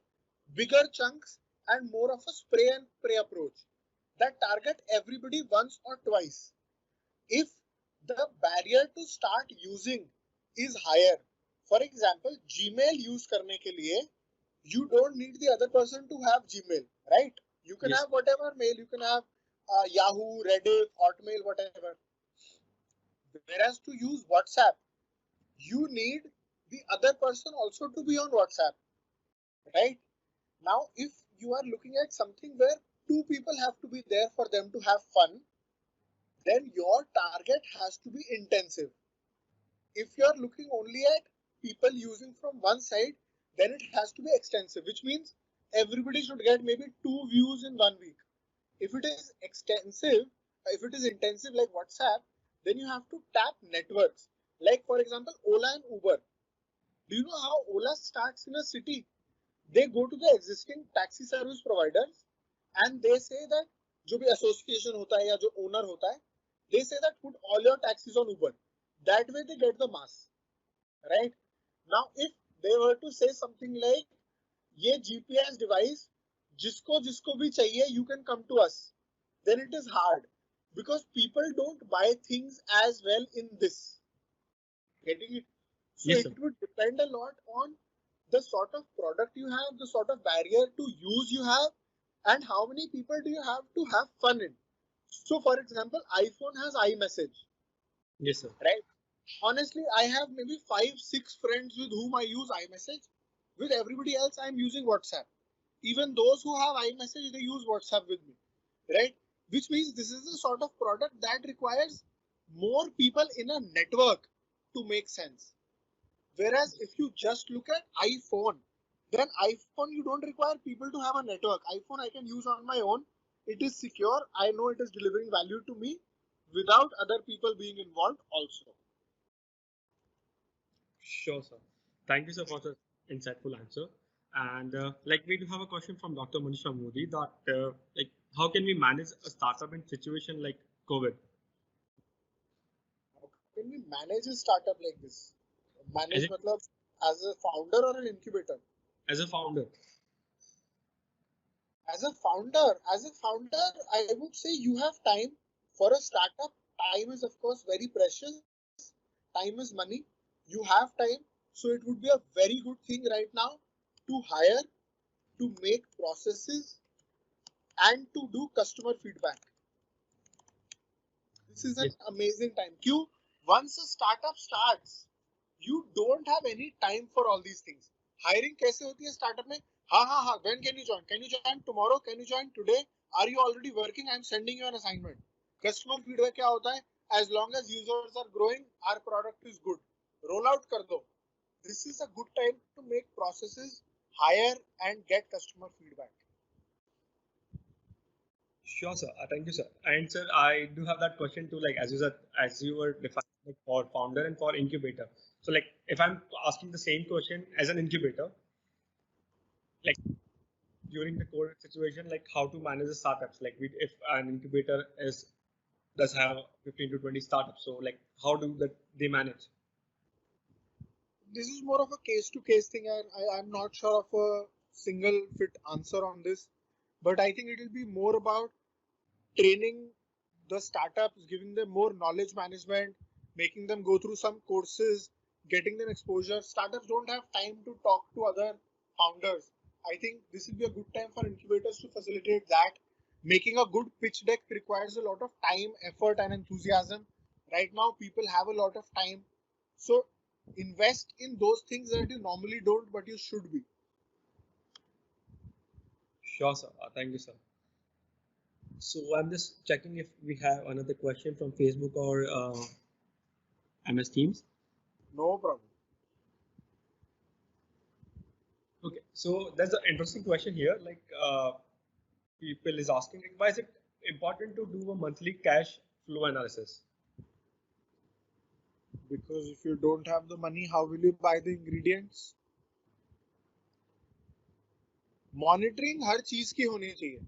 bigger chunks and more of a spray and pray approach that target everybody once or twice. If the barrier to start using is higher, for example, Gmail use करने के लिए, you don't need the other person to have Gmail, right? You can Yes. have whatever mail, you can have Yahoo, Reddit, Hotmail, whatever. Whereas to use WhatsApp, you need the other person also to be on WhatsApp, right? Now, if you are looking at something where two people have to be there for them to have fun, then your target has to be intensive. If you are looking only at people using from one side, then it has to be extensive, which means everybody should get maybe 2 views in 1 week. If it is extensive, if it is intensive like WhatsApp, then you have to tap networks. Like for example, Ola and Uber. Do you know how Ola starts in a city? They go to the existing taxi service providers and they say that जो भी association होता है या जो owner होता है, they say that put all your taxis on Uber. That way they get the mass, right? Now if they were to say something like ये GPS device जिसको जिसको भी चाहिए you can come to us, then it is hard because people don't buy things as well in this. Getting it? So Yes, sir. it would depend a lot on the sort of product you have, the sort of barrier to use you have, and how many people do you have to have fun in. So for example, iPhone has iMessage, Yes, sir. right? Honestly, I have maybe 5-6 friends with whom I use iMessage. With everybody else, I'm using WhatsApp. Even those who have iMessage, they use WhatsApp with me, right? Which means this is the sort of product that requires more people in a network to make sense. Whereas if you just look at iPhone, then iPhone you don't require people to have a network. iPhone I can use on my own. It is secure. I know it is delivering value to me without other people being involved also. Sure, sir. Thank you, sir, for the insightful answer. And like we do have a question from Dr. Manisha Modi that like how can we manage a startup in situation like COVID? How can we manage a startup like this? As Manage a, matlab as a founder or an incubator? as a founder. As a founder, I would say you have time for a startup. Time is of course very precious. Time is money. You have time, so it would be a very good thing right now to hire, to make processes, and to do customer feedback. This is an Yes. amazing time. Q, once a startup starts, you don't have any time for all these things. Hiring कैसे होती है startup में? हाँ. When can you join? Can you join tomorrow? Can you join today? Are you already working? I'm sending you an assignment. Customer feedback क्या होता है? As long as users are growing, our product is good. Roll out कर दो. This is a good time to make processes, hire and get customer feedback. Sure, sir. Thank you, sir. And sir, I do have that question too. Like as you said, as you were defining like, for founder and for incubator. So like if I'm asking the same question as an incubator, like during the COVID situation, like how to manage the startups, like if an incubator is does have 15 to 20 startups. So like, how do they manage? This is more of a case-to-case thing, and I'm not sure of a single fit answer on this. But I think it will be more about training the startups, giving them more knowledge management, making them go through some courses, getting them exposure. Startups don't have time to talk to other founders. I think this will be a good time for incubators to facilitate that. Making a good pitch deck requires a lot of time, effort, and enthusiasm. Right now, people have a lot of time. So invest in those things that you normally don't, but you should be. Sure, sir. Thank you, sir. So I'm just checking if we have another question from Facebook or MS Teams. No problem. Okay, so there's an interesting question here. Like, people is asking, like, why is it important to do a monthly cash flow analysis? Because if you don't have the money, how will you buy the ingredients? Monitoring हर चीज की होनी चाहिए.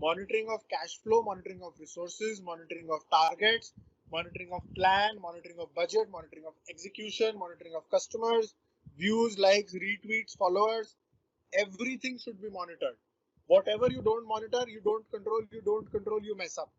Monitoring of cash flow, monitoring of resources, monitoring of targets, monitoring of plan, monitoring of budget, monitoring of execution, monitoring of customers, views, likes, retweets, followers. Everything should be monitored. Whatever you don't monitor, you don't control, you mess up.